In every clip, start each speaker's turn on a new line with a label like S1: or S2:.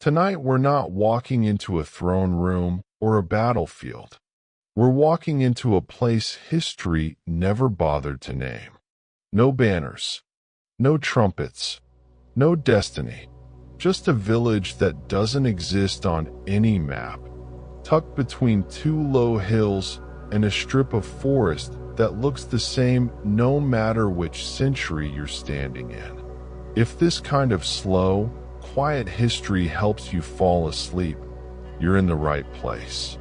S1: Tonight, we're not walking into a throne room or a battlefield. We're walking into a place history never bothered to name. No banners, no trumpets, no destiny. Just a village that doesn't exist on any map, tucked between two low hills and a strip of forest that looks the same no matter which century you're standing in. If this kind of slow, quiet history helps you fall asleep, you're in the right place.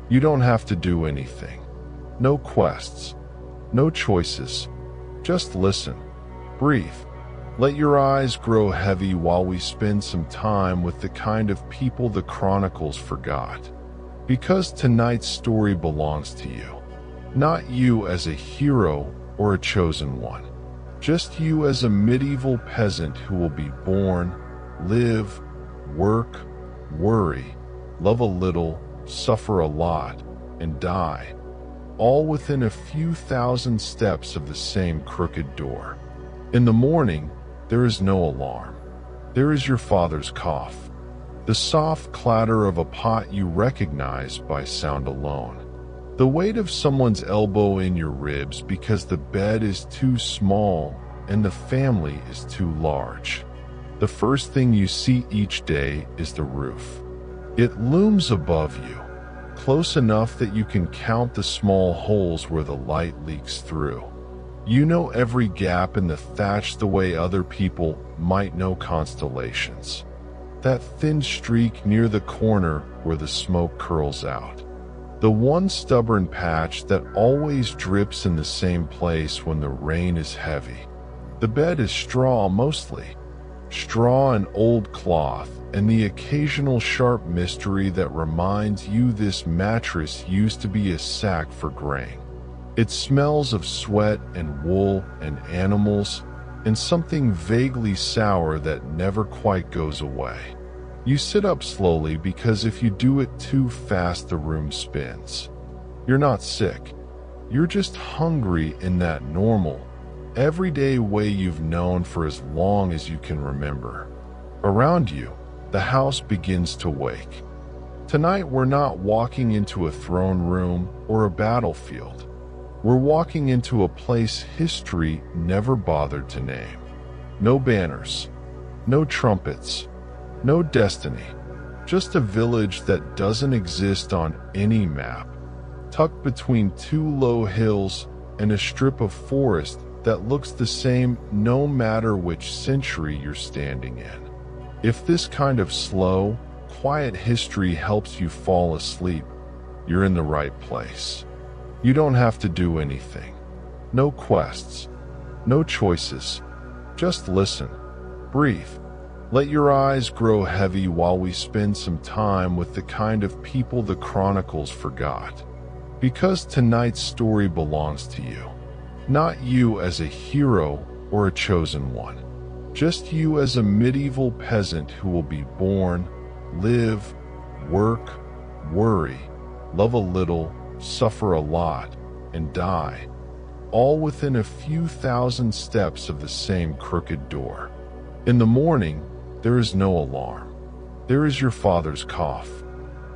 S1: You don't have to do anything. No quests, no choices. Just listen, breathe. Let your eyes grow heavy while we spend some time with the kind of people the chronicles forgot. Because tonight's story belongs to you. Not you as a hero or a chosen one. Just you as a medieval peasant who will be born, live, work, worry, love a little, suffer a lot, and die, all within a few thousand steps of the same crooked door. In the morning, there is no alarm. There is your father's cough, the soft clatter of a pot you recognize by sound alone, the weight of someone's elbow in your ribs because the bed is too small and the family is too large. The first thing you see each day is the roof. It looms above you, close enough that you can count the small holes where the light leaks through. You know every gap in the thatch the way other people might know constellations. That thin streak near the corner where the smoke curls out. The one stubborn patch that always drips in the same place when the rain is heavy. The bed is straw mostly. Straw and old cloth, and the occasional sharp mystery that reminds you this mattress used to be a sack for grain. It smells of sweat and wool and animals, and something vaguely sour that never quite goes away. You sit up slowly because if you do it too fast, the room spins. You're not sick. You're just hungry in that normal, everyday way you've known for as long as you can remember. Around you, the house begins to wake. Tonight, we're not walking into a throne room or a battlefield. We're walking into a place history never bothered to name. No banners, no trumpets, no destiny. Just a village that doesn't exist on any map, tucked between two low hills and a strip of forest that looks the same no matter which century you're standing in. If this kind of slow, quiet history helps you fall asleep, you're in the right place. You don't have to do anything. No quests, no choices. Just listen, breathe. Let your eyes grow heavy while we spend some time with the kind of people the chronicles forgot. Because tonight's story belongs to you. Not you as a hero or a chosen one. Just you as a medieval peasant who will be born, live, work, worry, love a little, suffer a lot, and die, all within a few thousand steps of the same crooked door. In the morning, there is no alarm. There is your father's cough,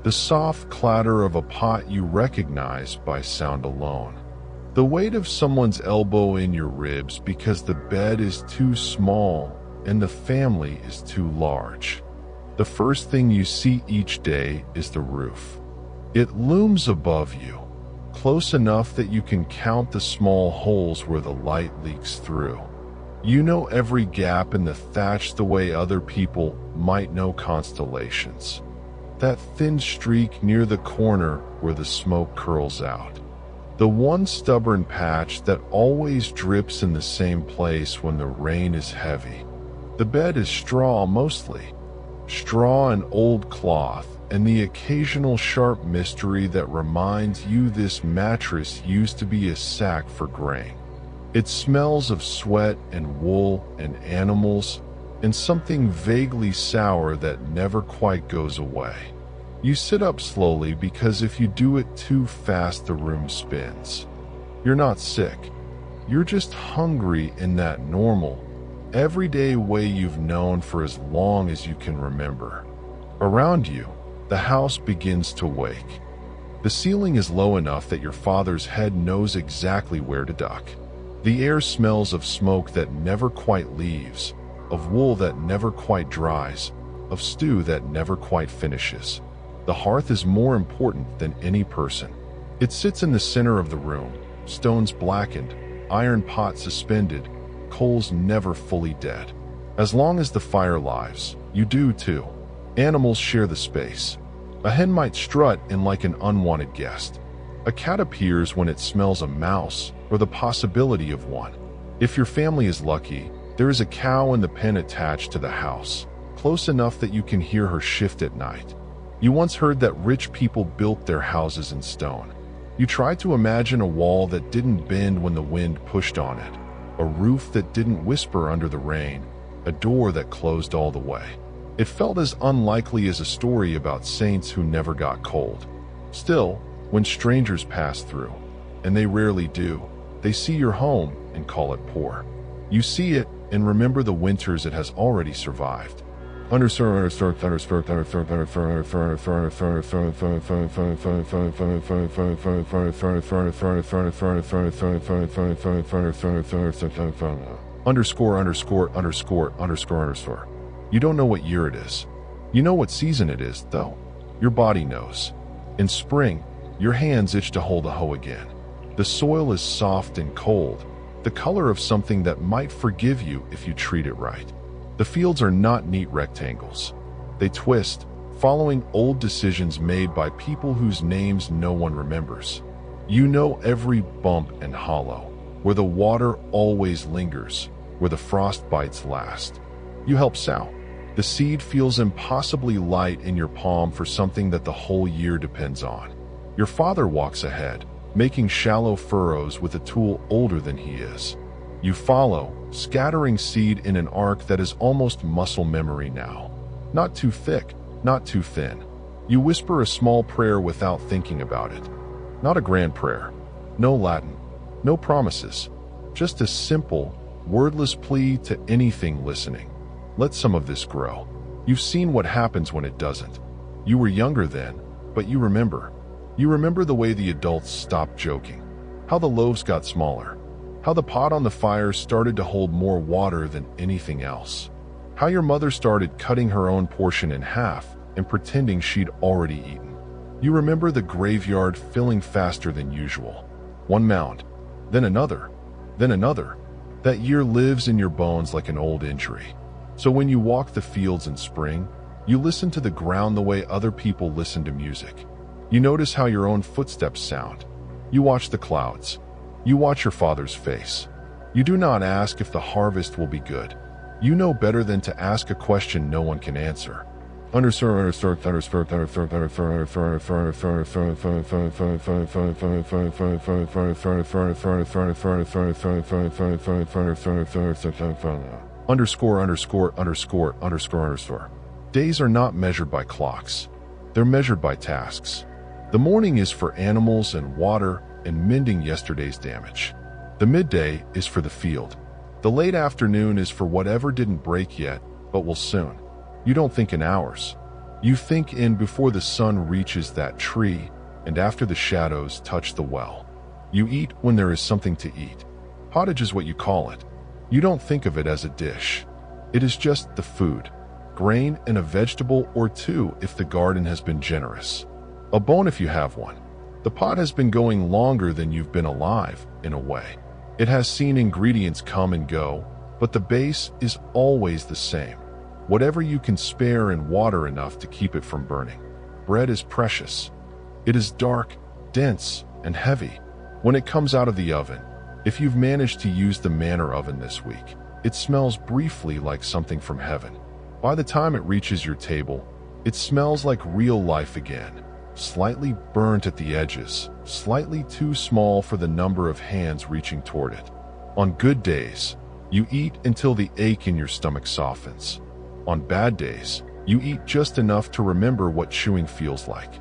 S1: the soft clatter of a pot you recognize by sound alone, the weight of someone's elbow in your ribs because the bed is too small and the family is too large. The first thing you see each day is the roof. It looms above you, close enough that you can count the small holes where the light leaks through. You know every gap in the thatch the way other people might know constellations. That thin streak near the corner where the smoke curls out. The one stubborn patch that always drips in the same place when the rain is heavy. The bed is straw mostly. Straw and old cloth, and the occasional sharp mystery that reminds you this mattress used to be a sack for grain. It smells of sweat and wool and animals, and something vaguely sour that never quite goes away. You sit up slowly because if you do it too fast, the room spins. You're not sick. You're just hungry in that normal, everyday way you've known for as long as you can remember. Around you, the house begins to wake. The ceiling is low enough that your father's head knows exactly where to duck. The air smells of smoke that never quite leaves, of wool that never quite dries, of stew that never quite finishes. The hearth is more important than any person. It sits in the center of the room, stones blackened, iron pot suspended, coals never fully dead. As long as the fire lives, you do too. Animals share the space. A hen might strut in like an unwanted guest. A cat appears when it smells a mouse or the possibility of one. If your family is lucky, there is a cow in the pen attached to the house, close enough that you can hear her shift at night. You once heard that rich people built their houses in stone. You tried to imagine a wall that didn't bend when the wind pushed on it, a roof that didn't whisper under the rain, a door that closed all the way. It felt as unlikely as a story about saints who never got cold. Still, when strangers pass through, and they rarely do, they see your home and call it poor. You see it and remember the winters it has already survived. Underscore. You don't know what year it is. You know what season it is, though. Your body knows. In spring, your hands itch to hold a hoe again. The soil is soft and cold, the color of something that might forgive you if you treat it right. The fields are not neat rectangles. They twist, following old decisions made by people whose names no one remembers. You know every bump and hollow, where the water always lingers, where the frost bites last. You help sow. The seed feels impossibly light in your palm for something that the whole year depends on. Your father walks ahead, making shallow furrows with a tool older than he is. You follow, scattering seed in an arc that is almost muscle memory now. Not too thick, not too thin. You whisper a small prayer without thinking about it. Not a grand prayer. No Latin. No promises. Just a simple, wordless plea to anything listening. Let some of this grow. You've seen what happens when it doesn't. You were younger then, but you remember. You remember the way the adults stopped joking. How the loaves got smaller. How the pot on the fire started to hold more water than anything else. How your mother started cutting her own portion in half and pretending she'd already eaten. You remember the graveyard filling faster than usual. One mound, then another, then another. That year lives in your bones like an old injury. So when you walk the fields in spring, you listen to the ground the way other people listen to music. You notice how your own footsteps sound. You watch the clouds. You watch your father's face. You do not ask if the harvest will be good. You know better than to ask a question no one can answer. Days are not measured by clocks. They're measured by tasks. The morning is for animals and water and mending yesterday's damage. The midday is for the field. The late afternoon is for whatever didn't break yet, but will soon. You don't think in hours. You think in before the sun reaches that tree and after the shadows touch the well. You eat when there is something to eat. Pottage is what you call it. You don't think of it as a dish. It is just the food, grain and a vegetable or two if the garden has been generous. A bone if you have one. The pot has been going longer than you've been alive, in a way. It has seen ingredients come and go, but the base is always the same. Whatever you can spare and water enough to keep it from burning. Bread is precious. It is dark, dense, and heavy. When it comes out of the oven, if you've managed to use the manor oven this week, it smells briefly like something from heaven. By the time it reaches your table, it smells like real life again. Slightly burnt at the edges, slightly too small for the number of hands reaching toward it. On good days, you eat until the ache in your stomach softens. On bad days, you eat just enough to remember what chewing feels like.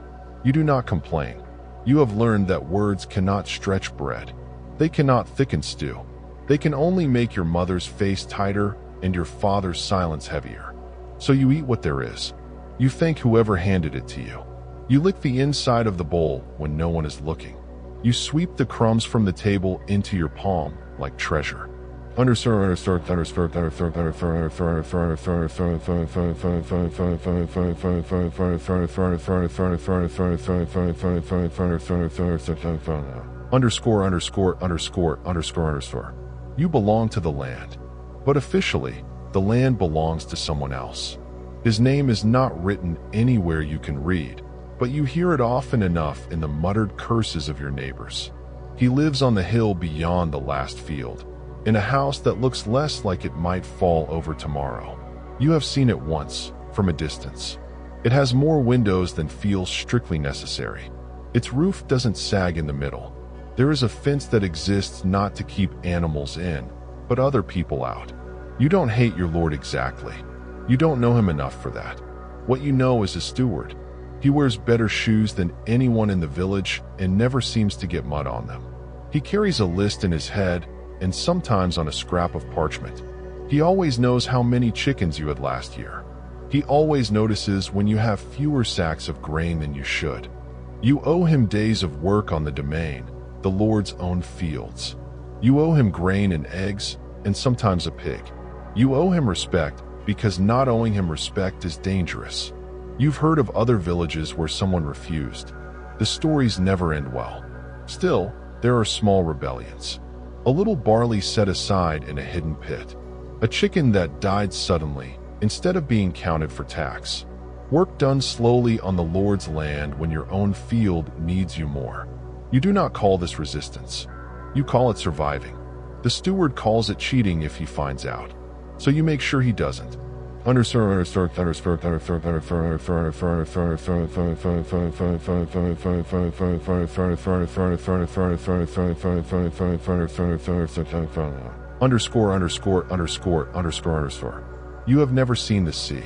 S1: You do not complain. You have learned that words cannot stretch bread. They cannot thicken stew. They can only make your mother's face tighter and your father's silence heavier. So you eat what there is. You thank whoever handed it to you. You lick the inside of the bowl when no one is looking. You sweep the crumbs from the table into your palm like treasure. You belong to the land, but officially, the land belongs to someone else. His name is not written anywhere you can read, but you hear it often enough in the muttered curses of your neighbors. He lives on the hill beyond the last field, in a house that looks less like it might fall over tomorrow. You have seen it once, from a distance. It has more windows than feels strictly necessary. Its roof doesn't sag in the middle. There is a fence that exists not to keep animals in, but other people out. You don't hate your lord exactly. You don't know him enough for that. What you know is a steward. He wears better shoes than anyone in the village and never seems to get mud on them. He carries a list in his head and sometimes on a scrap of parchment. He always knows how many chickens you had last year. He always notices when you have fewer sacks of grain than you should. You owe him days of work on the domain, the Lord's own fields. You owe him grain and eggs, and sometimes a pig. You owe him respect because not owing him respect is dangerous. You've heard of other villages where someone refused. The stories never end well. Still, there are small rebellions. A little barley set aside in a hidden pit. A chicken that died suddenly, instead of being counted for tax. Work done slowly on the Lord's land when your own field needs you more. You do not call this resistance. You call it surviving. The steward calls it cheating if he finds out. So you make sure he doesn't. You have never seen the sea.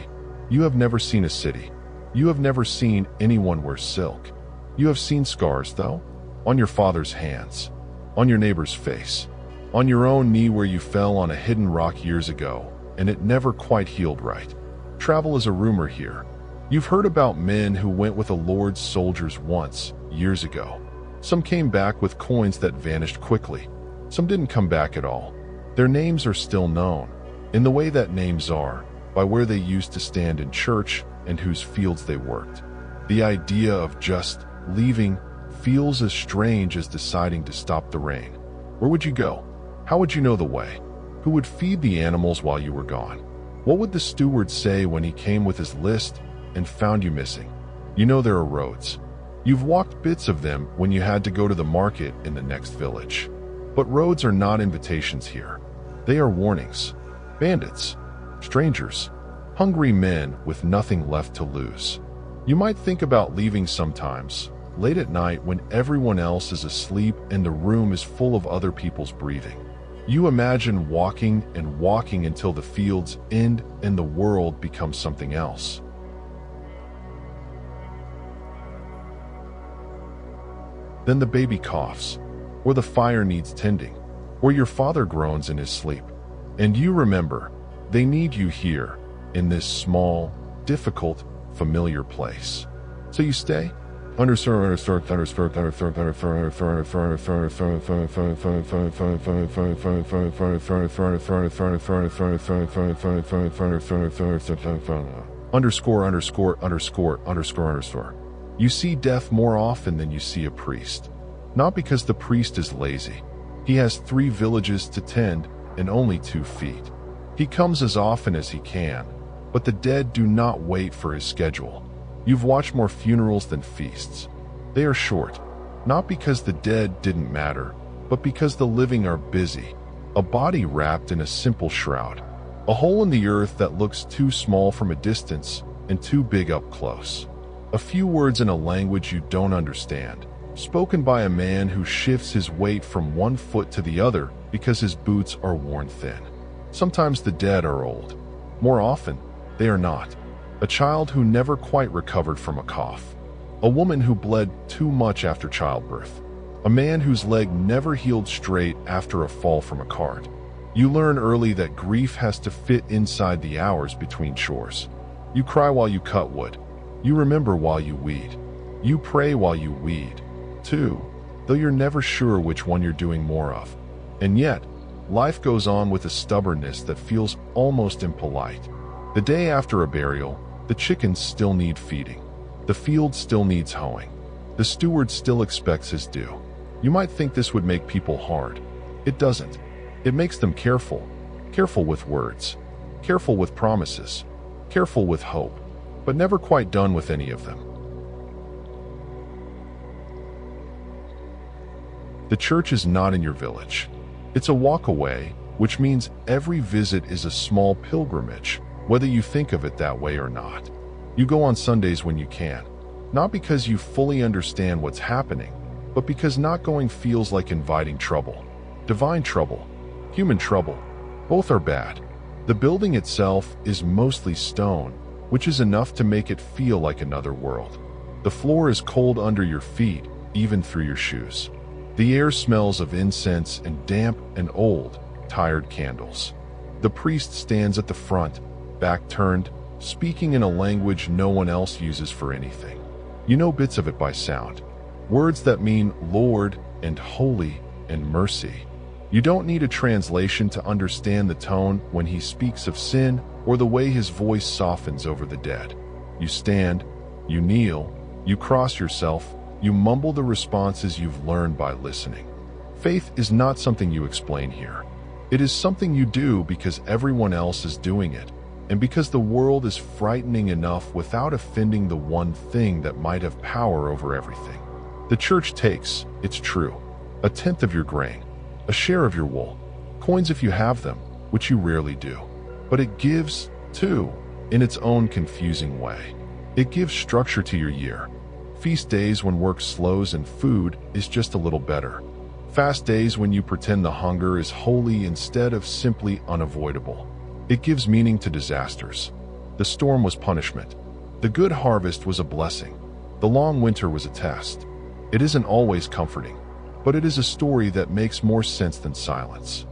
S1: You have never seen a city. You have never seen anyone wear silk. You have seen scars, though, on your father's hands, on your neighbor's face, on your own knee where you fell on a hidden rock years ago, and it never quite healed right. Travel is a rumor here. You've heard about men who went with a lord's soldiers once, years ago. Some came back with coins that vanished quickly. Some didn't come back at all. Their names are still known, in the way that names are, by where they used to stand in church and whose fields they worked. The idea of just leaving feels as strange as deciding to stop the rain. Where would you go? How would you know the way? Who would feed the animals while you were gone? What would the steward say when he came with his list and found you missing? You know there are roads. You've walked bits of them when you had to go to the market in the next village. But roads are not invitations here. They are warnings. Bandits, strangers, hungry men with nothing left to lose. You might think about leaving sometimes, late at night when everyone else is asleep and the room is full of other people's breathing. You imagine walking and walking until the fields end and the world becomes something else. Then the baby coughs, or the fire needs tending, or your father groans in his sleep. And you remember, they need you here, in this small, difficult, familiar place. So you stay? You see death more often than you see a priest. Not because the priest is lazy. He has 3 villages to tend and only 2 feet. He comes as often as he can, but the dead do not wait for his schedule. You've watched more funerals than feasts. They are short, not because the dead didn't matter, but because the living are busy. A body wrapped in a simple shroud. A hole in the earth that looks too small from a distance and too big up close. A few words in a language you don't understand, spoken by a man who shifts his weight from one foot to the other because his boots are worn thin. Sometimes the dead are old. More often, they are not. A child who never quite recovered from a cough. A woman who bled too much after childbirth. A man whose leg never healed straight after a fall from a cart. You learn early that grief has to fit inside the hours between chores. You cry while you cut wood. You remember while you weed. You pray while you weed, too, though you're never sure which one you're doing more of. And yet, life goes on with a stubbornness that feels almost impolite. The day after a burial, the chickens still need feeding. The field still needs hoeing. The steward still expects his due. You might think this would make people hard. It doesn't. It makes them careful. Careful with words. Careful with promises. Careful with hope. But never quite done with any of them. The church is not in your village. It's a walk away, which means every visit is a small pilgrimage, whether you think of it that way or not. You go on Sundays when you can, not because you fully understand what's happening, but because not going feels like inviting trouble. Divine trouble, human trouble, both are bad. The building itself is mostly stone, which is enough to make it feel like another world. The floor is cold under your feet, even through your shoes. The air smells of incense and damp and old, tired candles. The priest stands at the front, back turned, speaking in a language no one else uses for anything. You know bits of it by sound. Words that mean Lord and Holy and Mercy. You don't need a translation to understand the tone when he speaks of sin or the way his voice softens over the dead. You stand, you kneel, you cross yourself, you mumble the responses you've learned by listening. Faith is not something you explain here. It is something you do because everyone else is doing it, and because the world is frightening enough without offending the one thing that might have power over everything. The church takes, it's true, 1/10 of your grain, a share of your wool, coins if you have them, which you rarely do. But it gives, too, in its own confusing way. It gives structure to your year. Feast days when work slows and food is just a little better. Fast days when you pretend the hunger is holy instead of simply unavoidable. It gives meaning to disasters. The storm was punishment. The good harvest was a blessing. The long winter was a test. It isn't always comforting, but it is a story that makes more sense than silence.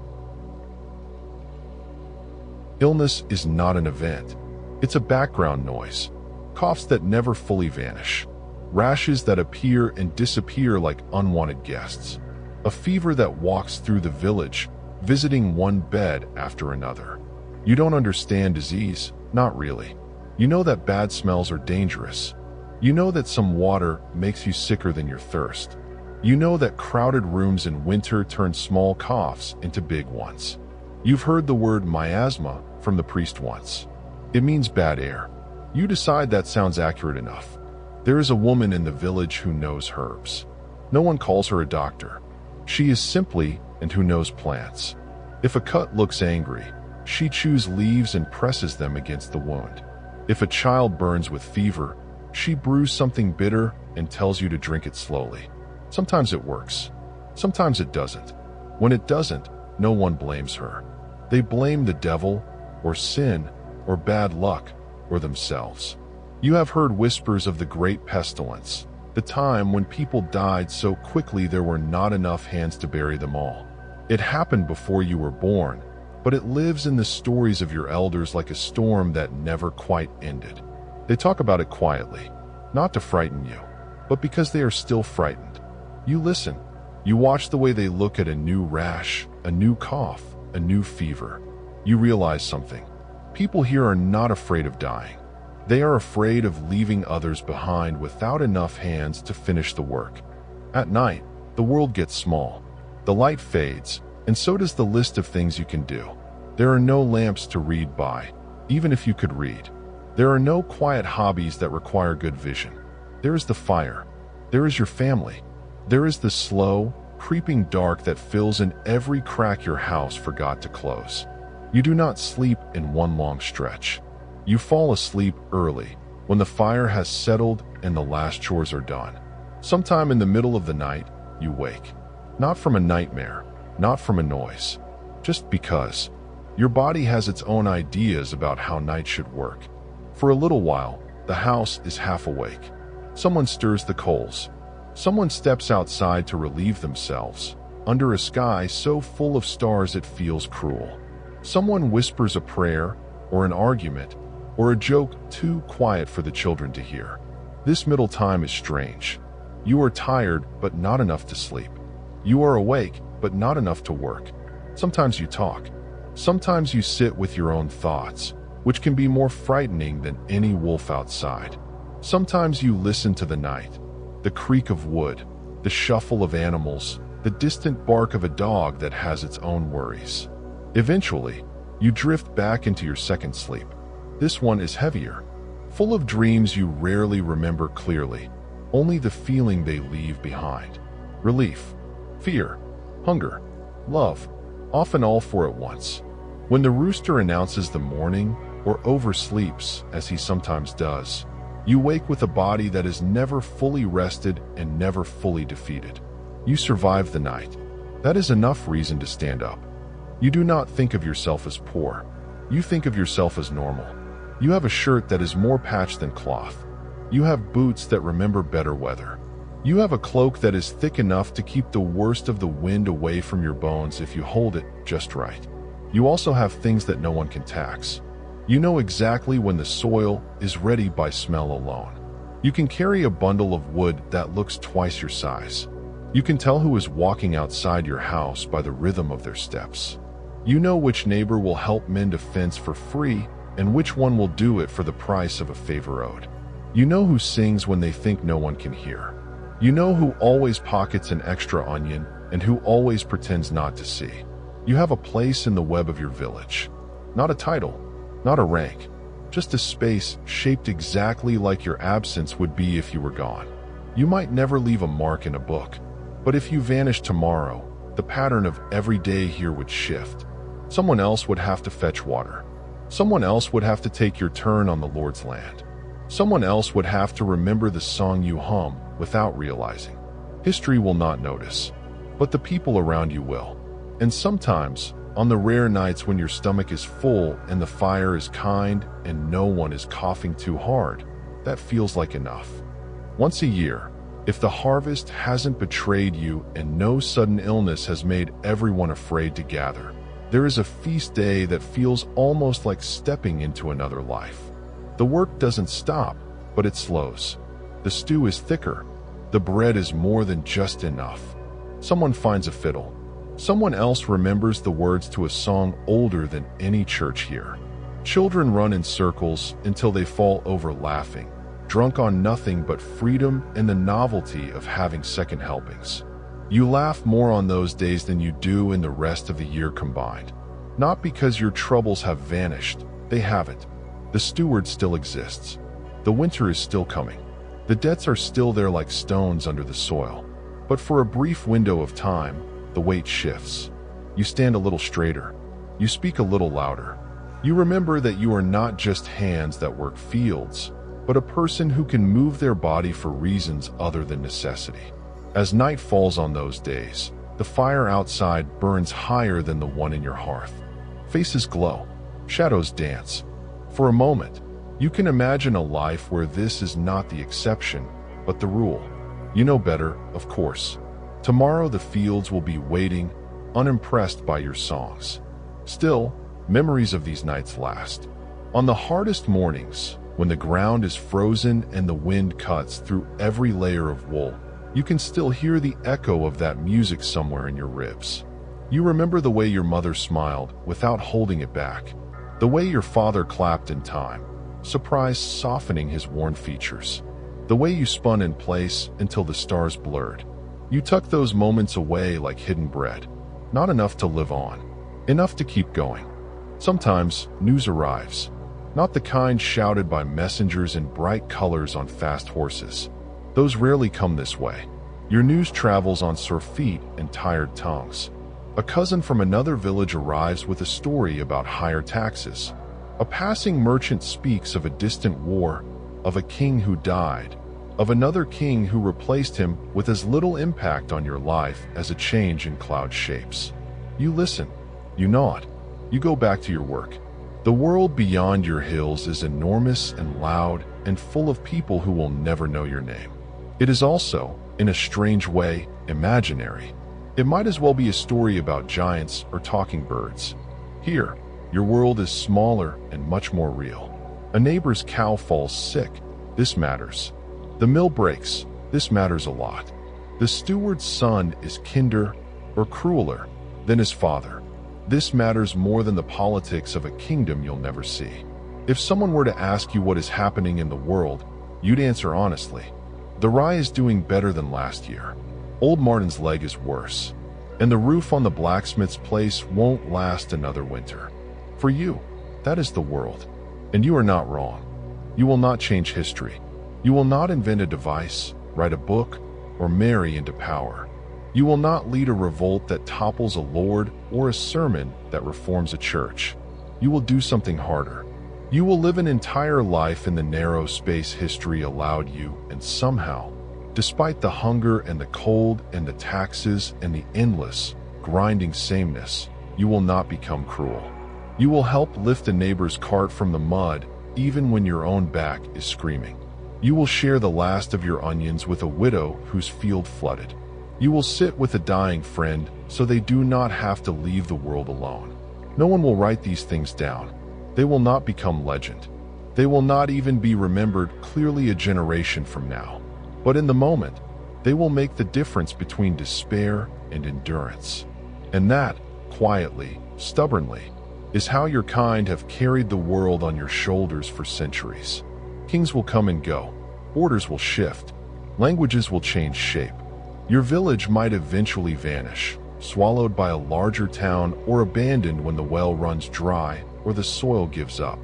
S1: Illness is not an event. It's a background noise. Coughs that never fully vanish. Rashes that appear and disappear like unwanted guests. A fever that walks through the village, visiting one bed after another. You don't understand disease, not really. You know that bad smells are dangerous. You know that some water makes you sicker than your thirst. You know that crowded rooms in winter turn small coughs into big ones. You've heard the word miasma from the priest once. It means bad air. You decide that sounds accurate enough. There is a woman in the village who knows herbs. No one calls her a doctor. She is simply and who knows plants. If a cut looks angry, she chews leaves and presses them against the wound. If a child burns with fever, she brews something bitter and tells you to drink it slowly. Sometimes it works. Sometimes it doesn't. When it doesn't, no one blames her. They blame the devil, or sin, or bad luck, or themselves. You have heard whispers of the great pestilence, the time when people died so quickly there were not enough hands to bury them all. It happened before you were born, but it lives in the stories of your elders like a storm that never quite ended. They talk about it quietly, not to frighten you, but because they are still frightened. You listen. You watch the way they look at a new rash, a new cough, a new fever. You realize something. People here are not afraid of dying. They are afraid of leaving others behind without enough hands to finish the work. At night, the world gets small. The light fades, and so does the list of things you can do. There are no lamps to read by, even if you could read. There are no quiet hobbies that require good vision. There is the fire. There is your family. There is the slow, creeping dark that fills in every crack your house forgot to close. You do not sleep in one long stretch. You fall asleep early, when the fire has settled and the last chores are done. Sometime in the middle of the night, you wake. Not from a nightmare, not from a noise. Just because. Your body has its own ideas about how night should work. For a little while, the house is half awake. Someone stirs the coals. Someone steps outside to relieve themselves, under a sky so full of stars it feels cruel. Someone whispers a prayer or an argument, or a joke too quiet for the children to hear. This middle time is strange. You are tired, but not enough to sleep. You are awake, but not enough to work. Sometimes you talk. Sometimes you sit with your own thoughts, which can be more frightening than any wolf outside. Sometimes you listen to the night, the creak of wood, the shuffle of animals, the distant bark of a dog that has its own worries. Eventually, you drift back into your second sleep. This one is heavier, full of dreams you rarely remember clearly, only the feeling they leave behind. Relief, fear, hunger, love, often all four at once. When the rooster announces the morning, or oversleeps, as he sometimes does, you wake with a body that is never fully rested and never fully defeated. You survive the night. That is enough reason to stand up. You do not think of yourself as poor. You think of yourself as normal. You have a shirt that is more patched than cloth. You have boots that remember better weather. You have a cloak that is thick enough to keep the worst of the wind away from your bones if you hold it just right. You also have things that no one can tax. You know exactly when the soil is ready by smell alone. You can carry a bundle of wood that looks twice your size. You can tell who is walking outside your house by the rhythm of their steps. You know which neighbor will help mend a fence for free and which one will do it for the price of a favor owed. You know who sings when they think no one can hear. You know who always pockets an extra onion and who always pretends not to see. You have a place in the web of your village. Not a title, not a rank, just a space shaped exactly like your absence would be if you were gone. You might never leave a mark in a book, but if you vanished tomorrow, the pattern of every day here would shift. Someone else would have to fetch water. Someone else would have to take your turn on the Lord's land. Someone else would have to remember the song you hum without realizing. History will not notice, but the people around you will. And sometimes, on the rare nights when your stomach is full and the fire is kind and no one is coughing too hard, that feels like enough. Once a year, if the harvest hasn't betrayed you and no sudden illness has made everyone afraid to gather, there is a feast day that feels almost like stepping into another life. The work doesn't stop, but it slows. The stew is thicker. The bread is more than just enough. Someone finds a fiddle. Someone else remembers the words to a song older than any church here. Children run in circles until they fall over laughing, drunk on nothing but freedom and the novelty of having second helpings. You laugh more on those days than you do in the rest of the year combined. Not because your troubles have vanished, they haven't. The steward still exists. The winter is still coming. The debts are still there like stones under the soil. But for a brief window of time, the weight shifts. You stand a little straighter. You speak a little louder. You remember that you are not just hands that work fields, but a person who can move their body for reasons other than necessity. As night falls on those days, the fire outside burns higher than the one in your hearth. Faces glow. Shadows dance. For a moment, you can imagine a life where this is not the exception, but the rule. You know better, of course. Tomorrow the fields will be waiting, unimpressed by your songs. Still, memories of these nights last. On the hardest mornings, when the ground is frozen and the wind cuts through every layer of wool, you can still hear the echo of that music somewhere in your ribs. You remember the way your mother smiled without holding it back, the way your father clapped in time, surprise softening his worn features, the way you spun in place until the stars blurred. You tuck those moments away like hidden bread, not enough to live on, enough to keep going. Sometimes news arrives, not the kind shouted by messengers in bright colors on fast horses. Those rarely come this way. Your news travels on sore feet and tired tongues. A cousin from another village arrives with a story about higher taxes. A passing merchant speaks of a distant war, of a king who died, of another king who replaced him with as little impact on your life as a change in cloud shapes. You listen, you nod, you go back to your work. The world beyond your hills is enormous and loud and full of people who will never know your name. It is also, in a strange way, imaginary. It might as well be a story about giants or talking birds. Here, your world is smaller and much more real. A neighbor's cow falls sick. This matters. The mill breaks. This matters a lot. The steward's son is kinder or crueler than his father. This matters more than the politics of a kingdom you'll never see. If someone were to ask you what is happening in the world, you'd answer honestly. The rye is doing better than last year. Old Martin's leg is worse. And the roof on the blacksmith's place won't last another winter. For you, that is the world. And you are not wrong. You will not change history. You will not invent a device, write a book, or marry into power. You will not lead a revolt that topples a lord or a sermon that reforms a church. You will do something harder. You will live an entire life in the narrow space history allowed you, and somehow, despite the hunger and the cold and the taxes and the endless, grinding sameness, you will not become cruel. You will help lift a neighbor's cart from the mud even when your own back is screaming. You will share the last of your onions with a widow whose field flooded. You will sit with a dying friend so they do not have to leave the world alone. No one will write these things down. They will not become legend. They will not even be remembered clearly a generation from now. But in the moment, they will make the difference between despair and endurance. And that, quietly, stubbornly, is how your kind have carried the world on your shoulders for centuries. Kings will come and go. Borders will shift. Languages will change shape. Your village might eventually vanish, swallowed by a larger town or abandoned when the well runs dry or the soil gives up.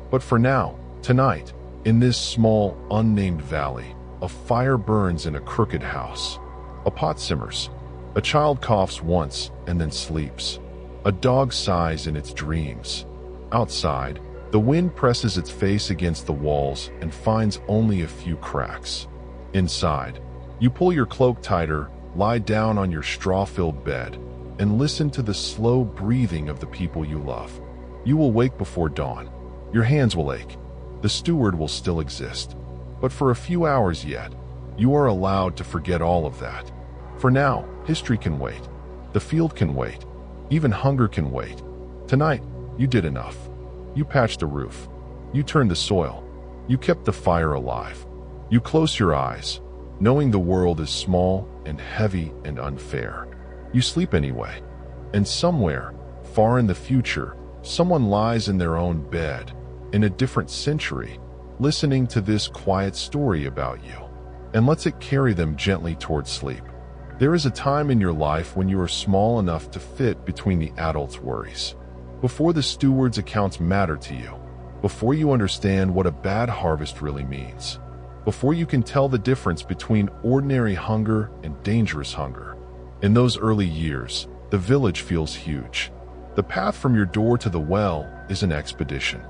S1: But for now, tonight, in this small, unnamed valley, a fire burns in a crooked house. A pot simmers. A child coughs once and then sleeps. A dog sighs in its dreams. Outside, the wind presses its face against the walls and finds only a few cracks. Inside, you pull your cloak tighter, lie down on your straw-filled bed, and listen to the slow breathing of the people you love. You will wake before dawn. Your hands will ache. The steward will still exist. But for a few hours yet, you are allowed to forget all of that. For now, history can wait. The field can wait. Even hunger can wait. Tonight, you did enough. You patched the roof. You turned the soil. You kept the fire alive. You close your eyes, knowing the world is small and heavy and unfair. You sleep anyway. And somewhere, far in the future, someone lies in their own bed, in a different century, listening to this quiet story about you, and lets it carry them gently towards sleep. There is a time in your life when you are small enough to fit between the adults' worries. Before the steward's accounts matter to you. Before you understand what a bad harvest really means. Before you can tell the difference between ordinary hunger and dangerous hunger. In those early years, the village feels huge. The path from your door to the well is an expedition.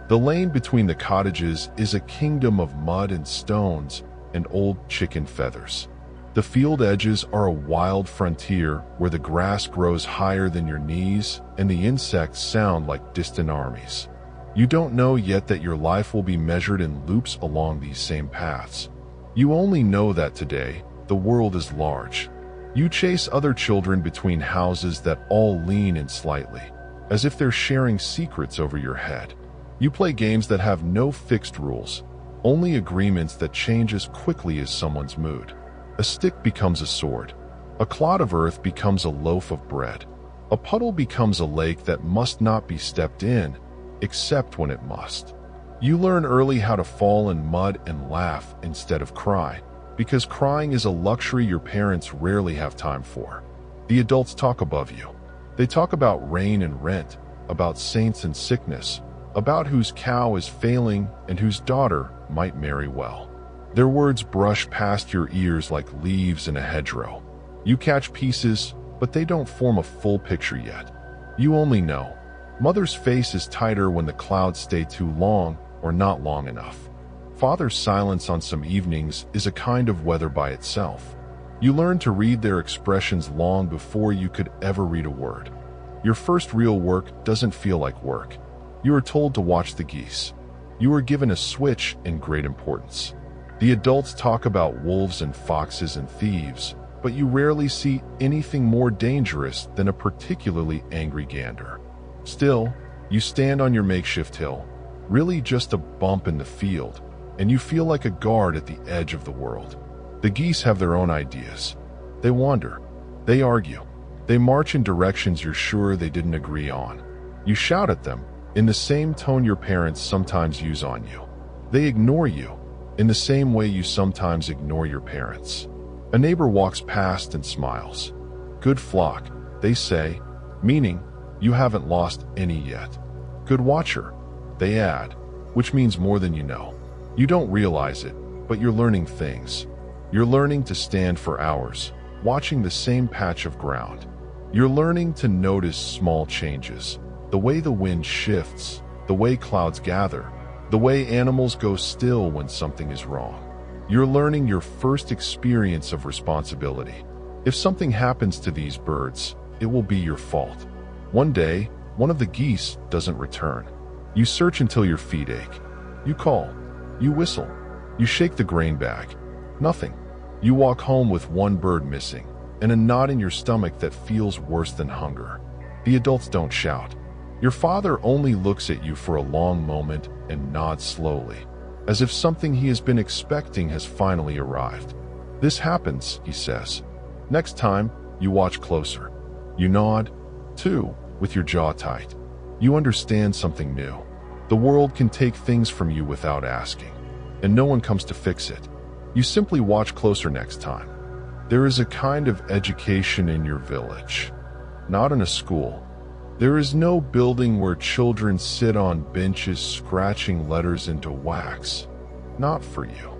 S1: The lane between the cottages is a kingdom of mud and stones and old chicken feathers. The field edges are a wild frontier where the grass grows higher than your knees and the insects sound like distant armies. You don't know yet that your life will be measured in loops along these same paths. You only know that today, the world is large. You chase other children between houses that all lean in slightly, as if they're sharing secrets over your head. You play games that have no fixed rules, only agreements that change as quickly as someone's mood. A stick becomes a sword. A clod of earth becomes a loaf of bread. A puddle becomes a lake that must not be stepped in, except when it must. You learn early how to fall in mud and laugh instead of cry, because crying is a luxury your parents rarely have time for. The adults talk above you. They talk about rain and rent, about saints and sickness, about whose cow is failing and whose daughter might marry well. Their words brush past your ears like leaves in a hedgerow. You catch pieces, but they don't form a full picture yet. You only know. Mother's face is tighter when the clouds stay too long or not long enough. Father's silence on some evenings is a kind of weather by itself. You learn to read their expressions long before you could ever read a word. Your first real work doesn't feel like work. You are told to watch the geese. You are given a switch in great importance. The adults talk about wolves and foxes and thieves, but you rarely see anything more dangerous than a particularly angry gander. Still, you stand on your makeshift hill. really just a bump in the field, and you feel like a guard at the edge of the world. The geese have their own ideas. They wander. They argue. They march in directions you're sure they didn't agree on. You shout at them in the same tone your parents sometimes use on you. They ignore you in the same way you sometimes ignore your parents. A neighbor walks past and smiles. Good flock, they say, meaning you haven't lost any yet. Good watcher, they add, which means more than you know. You don't realize it, but you're learning things. You're learning to stand for hours, watching the same patch of ground. You're learning to notice small changes, the way the wind shifts, the way clouds gather, the way animals go still when something is wrong. You're learning your first experience of responsibility. If something happens to these birds, it will be your fault. One day, one of the geese doesn't return. You search until your feet ache. You call. You whistle. You shake the grain bag. Nothing. You walk home with one bird missing, and a knot in your stomach that feels worse than hunger. The adults don't shout. Your father only looks at you for a long moment and nods slowly, as if something he has been expecting has finally arrived. This happens, he says. Next time, you watch closer. You nod, too, with your jaw tight. You understand something new. The world can take things from you without asking, and no one comes to fix it. You simply watch closer next time. There is a kind of education in your village, not in a school. There is no building where children sit on benches scratching letters into wax. Not for you.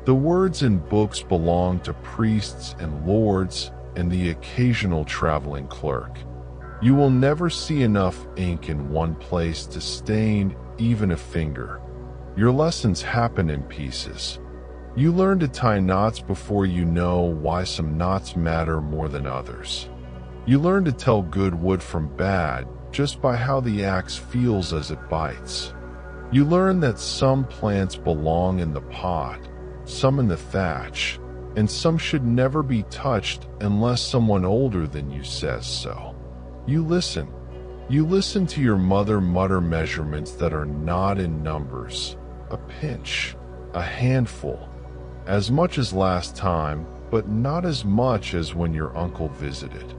S1: The words in books belong to priests and lords and the occasional traveling clerk. You will never see enough ink in one place to stain even a finger. Your lessons happen in pieces. You learn to tie knots before you know why some knots matter more than others. You learn to tell good wood from bad just by how the axe feels as it bites. You learn that some plants belong in the pot, some in the thatch, and some should never be touched unless someone older than you says so. You listen. You listen to your mother mutter measurements that are not in numbers. A pinch, a handful, as much as last time, but not as much as when your uncle visited.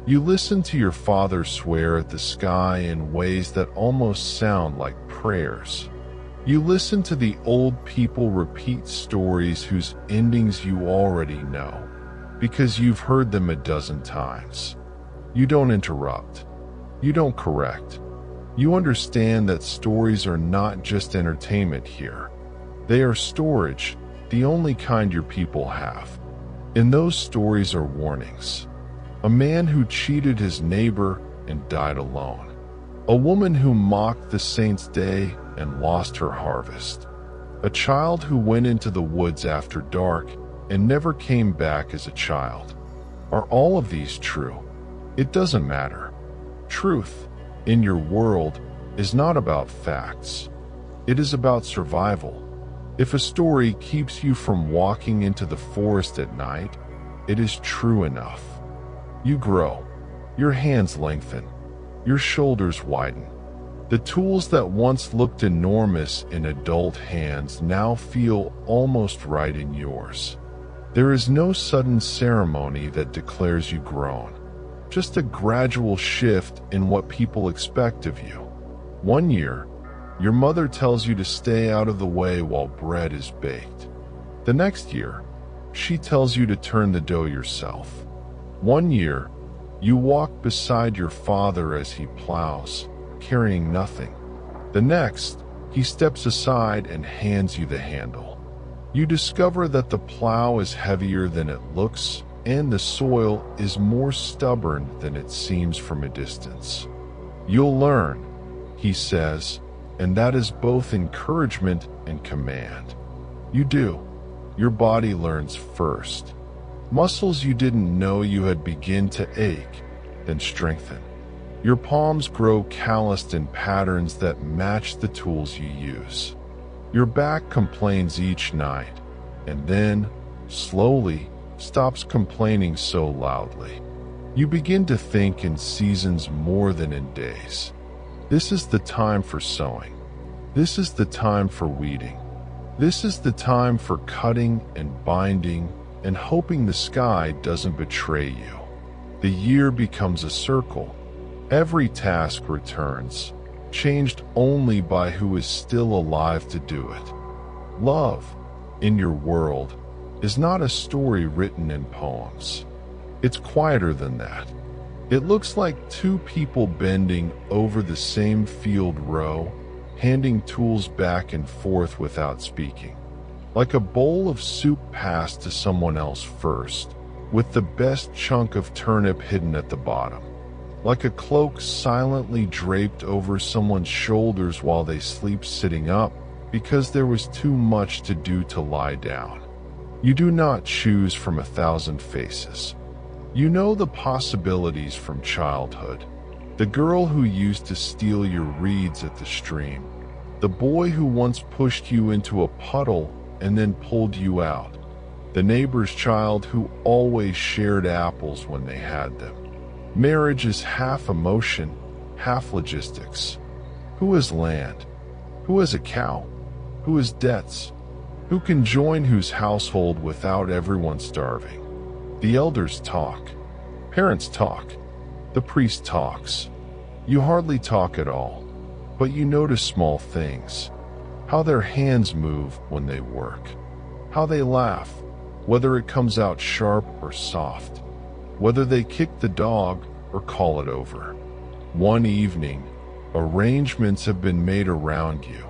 S1: You listen to your father swear at the sky in ways that almost sound like prayers. You listen to the old people repeat stories whose endings you already know, because you've heard them a dozen times. You don't interrupt. You don't correct. You understand that stories are not just entertainment here. They are storage, the only kind your people have. In those stories are warnings. A man who cheated his neighbor and died alone. A woman who mocked the saint's day and lost her harvest. A child who went into the woods after dark and never came back as a child. Are all of these true? It doesn't matter. Truth, in your world, is not about facts. It is about survival. If a story keeps you from walking into the forest at night, it is true enough. You grow. Your hands lengthen. Your shoulders widen. The tools that once looked enormous in adult hands now feel almost right in yours. There is no sudden ceremony that declares you grown, just a gradual shift in what people expect of you. One year, your mother tells you to stay out of the way while bread is baked. The next year, she tells you to turn the dough yourself. One year, you walk beside your father as he plows, carrying nothing. The next, he steps aside and hands you the handle. You discover that the plow is heavier than it looks, and the soil is more stubborn than it seems from a distance. You'll learn, he says, and that is both encouragement and command. You do. Your body learns first. Muscles you didn't know you had begin to ache, then strengthen. Your palms grow calloused in patterns that match the tools you use. Your back complains each night, and then, slowly, stops complaining so loudly. You begin to think in seasons more than in days. This is the time for sowing. This is the time for weeding. This is the time for cutting and binding and hoping the sky doesn't betray you. The year becomes a circle. Every task returns, changed only by who is still alive to do it. Love, in your world, is not a story written in poems. It's quieter than that. It looks like two people bending over the same field row, handing tools back and forth without speaking. Like a bowl of soup passed to someone else first, with the best chunk of turnip hidden at the bottom. Like a cloak silently draped over someone's shoulders while they sleep sitting up, because there was too much to do to lie down. You do not choose from 1,000 faces. You know the possibilities from childhood. The girl who used to steal your reeds at the stream. The boy who once pushed you into a puddle and then pulled you out. The neighbor's child who always shared apples when they had them. Marriage is half emotion, half logistics. Who has land? Who has a cow? Who has debts? Who can join whose household without everyone starving? The elders talk. Parents talk. The priest talks. You hardly talk at all, but you notice small things. How their hands move when they work. How they laugh, whether it comes out sharp or soft. Whether they kick the dog or call it over. One evening, arrangements have been made around you,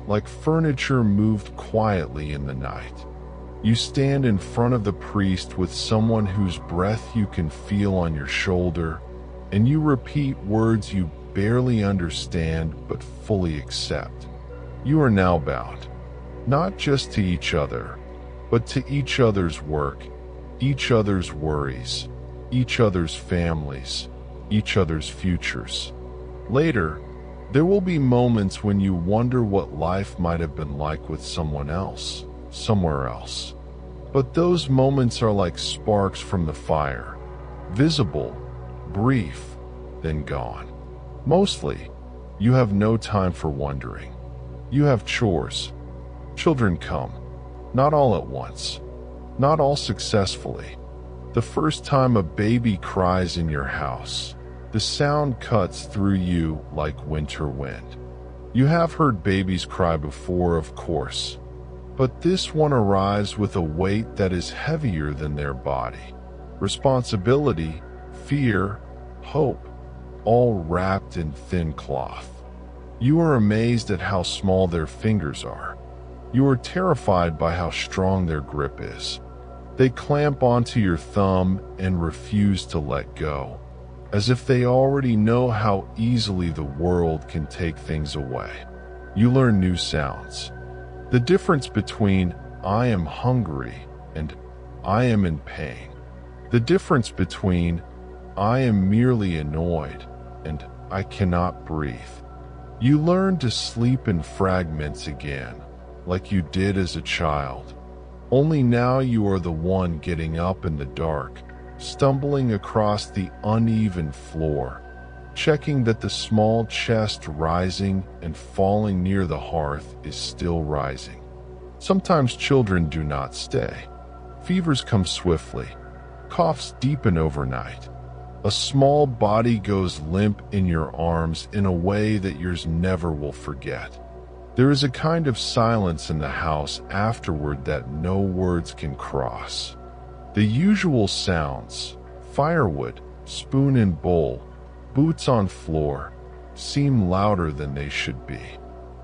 S1: like furniture moved quietly in the night. You stand in front of the priest with someone whose breath you can feel on your shoulder, and you repeat words you barely understand but fully accept. You are now bound, not just to each other, but to each other's work, each other's worries, each other's families, each other's futures. Later, there will be moments when you wonder what life might have been like with someone else, somewhere else. But those moments are like sparks from the fire, visible, brief, then gone. Mostly, you have no time for wondering. You have chores. Children come, not all at once, not all successfully. The first time a baby cries in your house, the sound cuts through you like winter wind. You have heard babies cry before, of course, but this one arrives with a weight that is heavier than their body. Responsibility, fear, hope, all wrapped in thin cloth. You are amazed at how small their fingers are. You are terrified by how strong their grip is. They clamp onto your thumb and refuse to let go, as if they already know how easily the world can take things away. You learn new sounds. The difference between "I am hungry" and "I am in pain." The difference between "I am merely annoyed" and "I cannot breathe." You learn to sleep in fragments again, like you did as a child. Only now you are the one getting up in the dark, stumbling across the uneven floor, checking that the small chest rising and falling near the hearth is still rising. Sometimes children do not stay. Fevers come swiftly. Coughs deepen overnight. A small body goes limp in your arms in a way that yours never will forget. There is a kind of silence in the house afterward that no words can cross. The usual sounds, firewood, spoon and bowl, boots on floor, seem louder than they should be.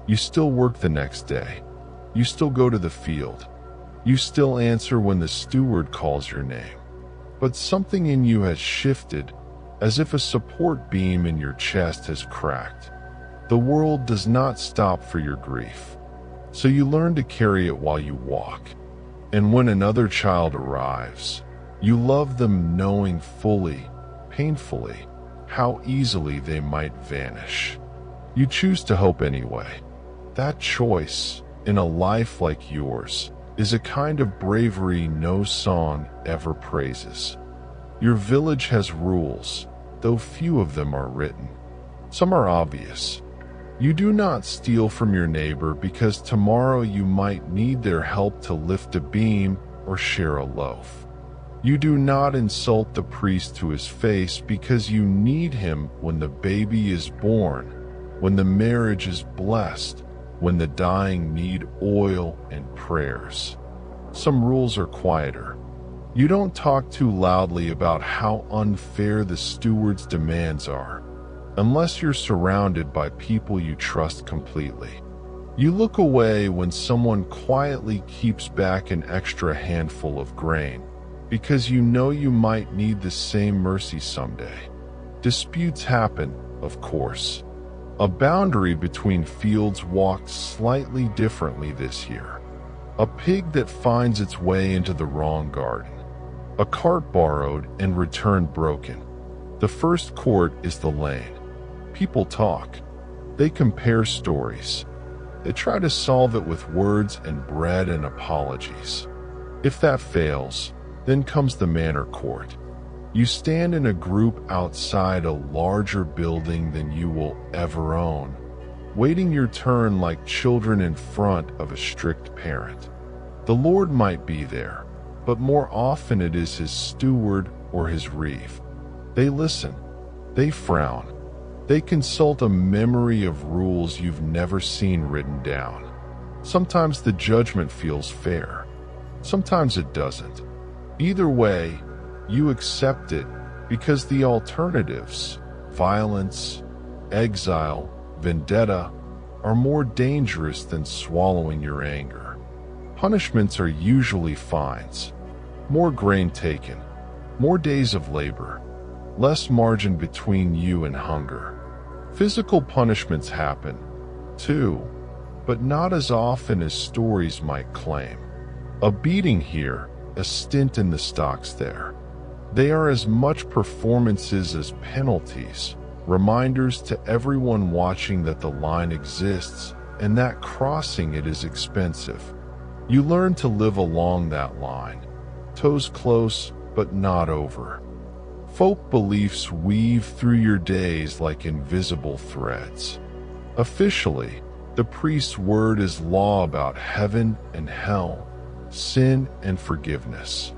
S1: You still work the next day. You still go to the field. You still answer when the steward calls your name. But something in you has shifted, as if a support beam in your chest has cracked. The world does not stop for your grief, so you learn to carry it while you walk. And when another child arrives, you love them knowing fully, painfully, how easily they might vanish. You choose to hope anyway. That choice, in a life like yours, is a kind of bravery no song ever praises. Your village has rules, though few of them are written. Some are obvious. You do not steal from your neighbor because tomorrow you might need their help to lift a beam or share a loaf. You do not insult the priest to his face because you need him when the baby is born, when the marriage is blessed, when the dying need oil and prayers. Some rules are quieter. You don't talk too loudly about how unfair the steward's demands are, unless you're surrounded by people you trust completely. You look away when someone quietly keeps back an extra handful of grain, because you know you might need the same mercy someday. Disputes happen, of course. A boundary between fields walked slightly differently this year. A pig that finds its way into the wrong garden. A cart borrowed and returned broken. The first court is the lane. People talk. They compare stories. They try to solve it with words and bread and apologies. If that fails, then comes the manor court. You stand in a group outside a larger building than you will ever own, waiting your turn like children in front of a strict parent. The Lord might be there, but more often it is his steward or his reeve. They listen. They frown. They consult a memory of rules you've never seen written down. Sometimes the judgment feels fair. Sometimes it doesn't. Either way, you accept it because the alternatives, violence, exile, vendetta, are more dangerous than swallowing your anger. Punishments are usually fines. More grain taken, more days of labor, less margin between you and hunger. Physical punishments happen, too, but not as often as stories might claim. A beating here, a stint in the stocks there. They are as much performances as penalties, reminders to everyone watching that the line exists and that crossing it is expensive. You learn to live along that line, toes close but not over. Folk beliefs weave through your days like invisible threads. Officially, the priest's word is law about heaven and hell, sin and forgiveness.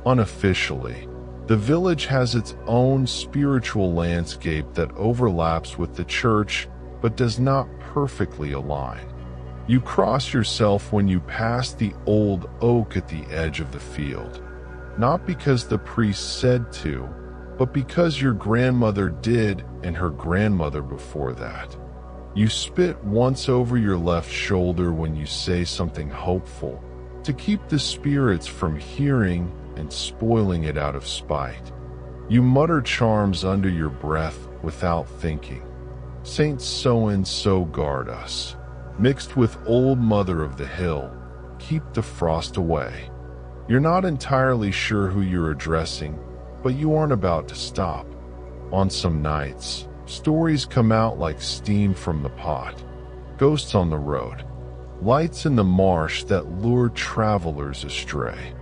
S1: Unofficially, the village has its own spiritual landscape that overlaps with the church but does not perfectly align. You cross yourself when you pass the old oak at the edge of the field, not because the priest said to, but because your grandmother did and her grandmother before that. You spit once over your left shoulder when you say something hopeful, to keep the spirits from hearing and spoiling it out of spite. You mutter charms under your breath without thinking. Saint so-and-so guard us. Mixed with Old Mother of the Hill, keep the frost away. You're not entirely sure who you're addressing, but you aren't about to stop. On some nights, stories come out like steam from the pot. Ghosts on the road. Lights in the marsh that lure travelers astray.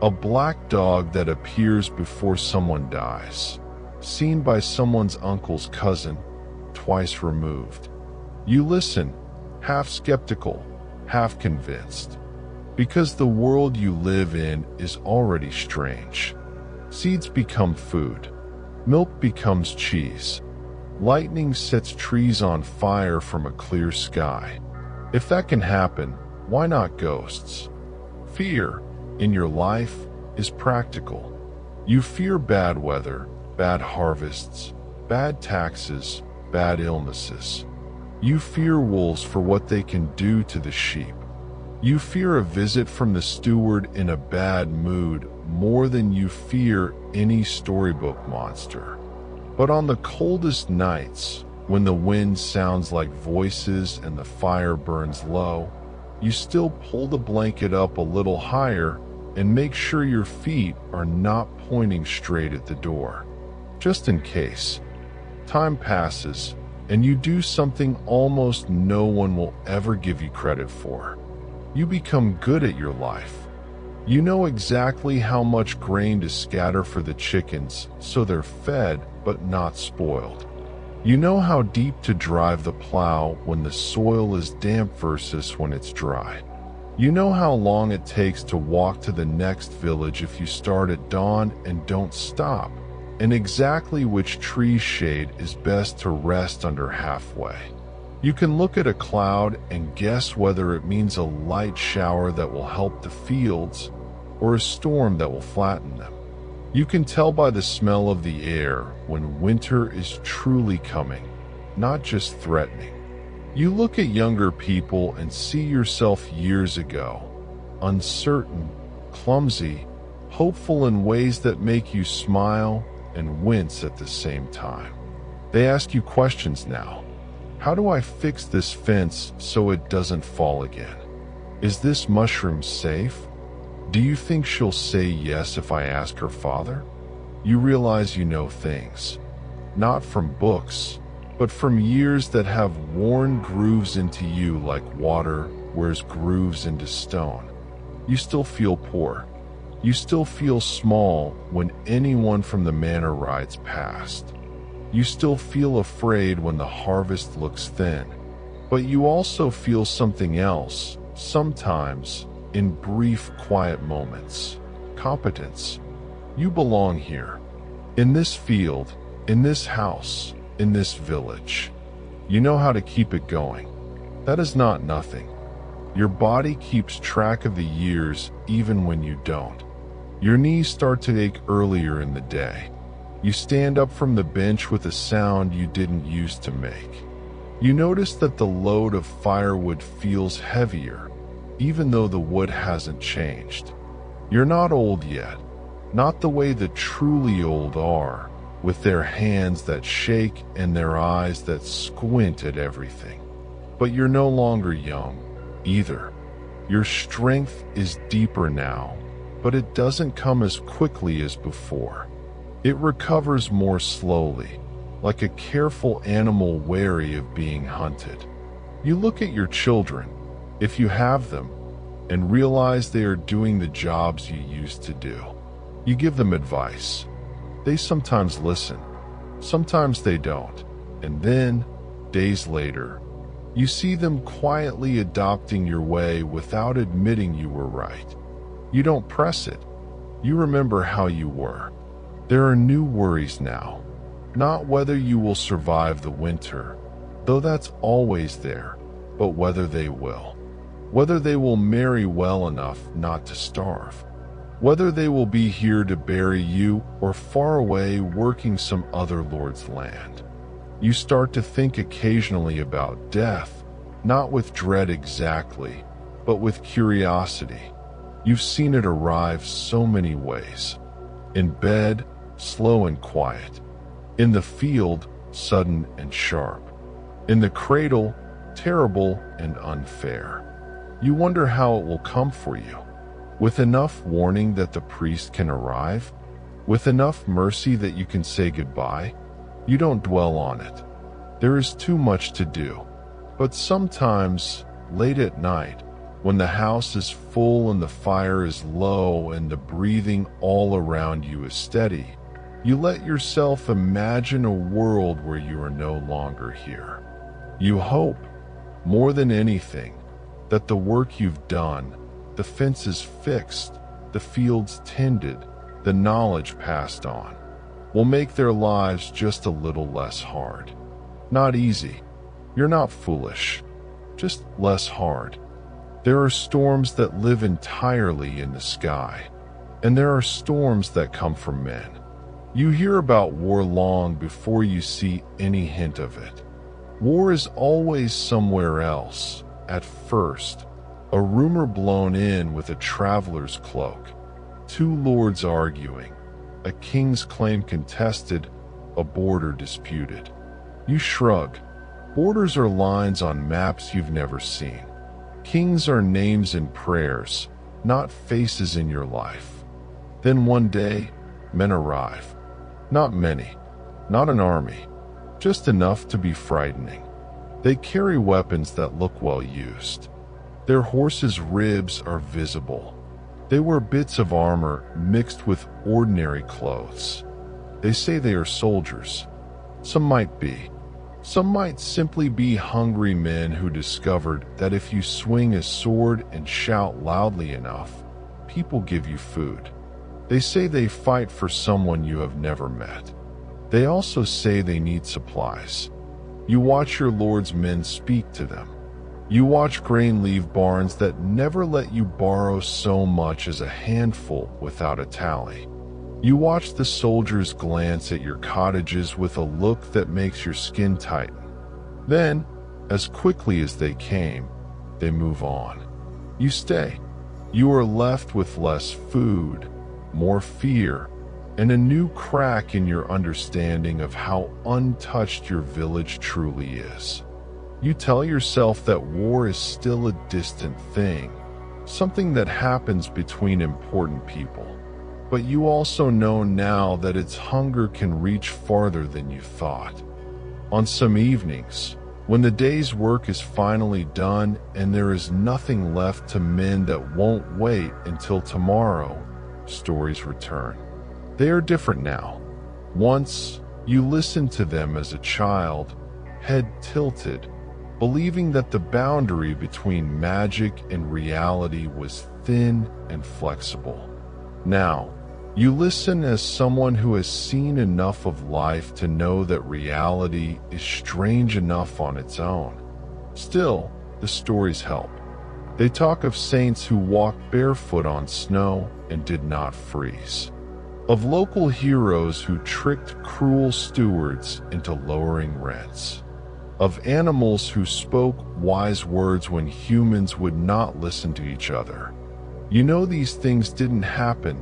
S1: A black dog that appears before someone dies. Seen by someone's uncle's cousin, twice removed. You listen, half skeptical, half convinced. Because the world you live in is already strange. Seeds become food. Milk becomes cheese. Lightning sets trees on fire from a clear sky. If that can happen, why not ghosts? Fear, in your life, is practical. You fear bad weather, bad harvests, bad taxes, bad illnesses. You fear wolves for what they can do to the sheep. You fear a visit from the steward in a bad mood more than you fear any storybook monster. But on the coldest nights, when the wind sounds like voices and the fire burns low, you still pull the blanket up a little higher and make sure your feet are not pointing straight at the door. Just in case. Time passes, and you do something almost no one will ever give you credit for. You become good at your life. You know exactly how much grain to scatter for the chickens so they're fed but not spoiled. You know how deep to drive the plow when the soil is damp versus when it's dry. You know how long it takes to walk to the next village if you start at dawn and don't stop, and exactly which tree's shade is best to rest under halfway. You can look at a cloud and guess whether it means a light shower that will help the fields or a storm that will flatten them. You can tell by the smell of the air when winter is truly coming, not just threatening. You look at younger people and see yourself years ago, uncertain, clumsy, hopeful in ways that make you smile and wince at the same time. They ask you questions now. How do I fix this fence so it doesn't fall again? Is this mushroom safe? Do you think she'll say yes if I ask her father? You realize you know things, not from books, but from years that have worn grooves into you like water wears grooves into stone. You still feel poor. You still feel small when anyone from the manor rides past. You still feel afraid when the harvest looks thin, but you also feel something else, sometimes, in brief, quiet moments. Competence. You belong here. In this field, in this house, in this village. You know how to keep it going. That is not nothing. Your body keeps track of the years even when you don't. Your knees start to ache earlier in the day. You stand up from the bench with a sound you didn't used to make. You notice that the load of firewood feels heavier, even though the wood hasn't changed. You're not old yet, not the way the truly old are, with their hands that shake and their eyes that squint at everything. But you're no longer young, either. Your strength is deeper now, but it doesn't come as quickly as before. It recovers more slowly, like a careful animal wary of being hunted. You look at your children, if you have them, and realize they are doing the jobs you used to do. You give them advice. They sometimes listen, sometimes they don't, and then, days later, you see them quietly adopting your way without admitting you were right. You don't press it. You remember how you were. There are new worries now, not whether you will survive the winter, though that's always there, but whether they will. Whether they will marry well enough not to starve. Whether they will be here to bury you or far away working some other lord's land. You start to think occasionally about death, not with dread exactly, but with curiosity. You've seen it arrive so many ways. In bed, slow and quiet. In the field, sudden and sharp. In the cradle, terrible and unfair. You wonder how it will come for you. With enough warning that the priest can arrive? With enough mercy that you can say goodbye? You don't dwell on it. There is too much to do. But sometimes, late at night, when the house is full and the fire is low and the breathing all around you is steady, you let yourself imagine a world where you are no longer here. You hope, more than anything, that the work you've done, the fences fixed, the fields tended, the knowledge passed on, will make their lives just a little less hard. Not easy. You're not foolish. Just less hard. There are storms that live entirely in the sky, and there are storms that come from men. You hear about war long before you see any hint of it. War is always somewhere else, at first, a rumor blown in with a traveler's cloak, two lords arguing, a king's claim contested, a border disputed. You shrug. Borders are lines on maps you've never seen. Kings are names in prayers, not faces in your life. Then one day, men arrive. Not many, not an army, just enough to be frightening. They carry weapons that look well used. Their horses' ribs are visible. They wear bits of armor mixed with ordinary clothes. They say they are soldiers. Some might be, Some might simply be hungry men who discovered that if you swing a sword and shout loudly enough, people give you food. They say they fight for someone you have never met. They also say they need supplies. You watch your lord's men speak to them. You watch grain leave barns that never let you borrow so much as a handful without a tally. You watch the soldiers glance at your cottages with a look that makes your skin tighten. Then, as quickly as they came, they move on. You stay. You are left with less food, more fear, and a new crack in your understanding of how untouched your village truly is. You tell yourself that war is still a distant thing, something that happens between important people. But you also know now that its hunger can reach farther than you thought. On some evenings, when the day's work is finally done and there is nothing left to mend that won't wait until tomorrow, stories return. They are different now. Once, you listened to them as a child, head tilted, believing that the boundary between magic and reality was thin and flexible. Now, you listen as someone who has seen enough of life to know that reality is strange enough on its own. Still, the stories help. They talk of saints who walked barefoot on snow and did not freeze. Of local heroes who tricked cruel stewards into lowering rents. Of animals who spoke wise words when humans would not listen to each other. You know these things didn't happen,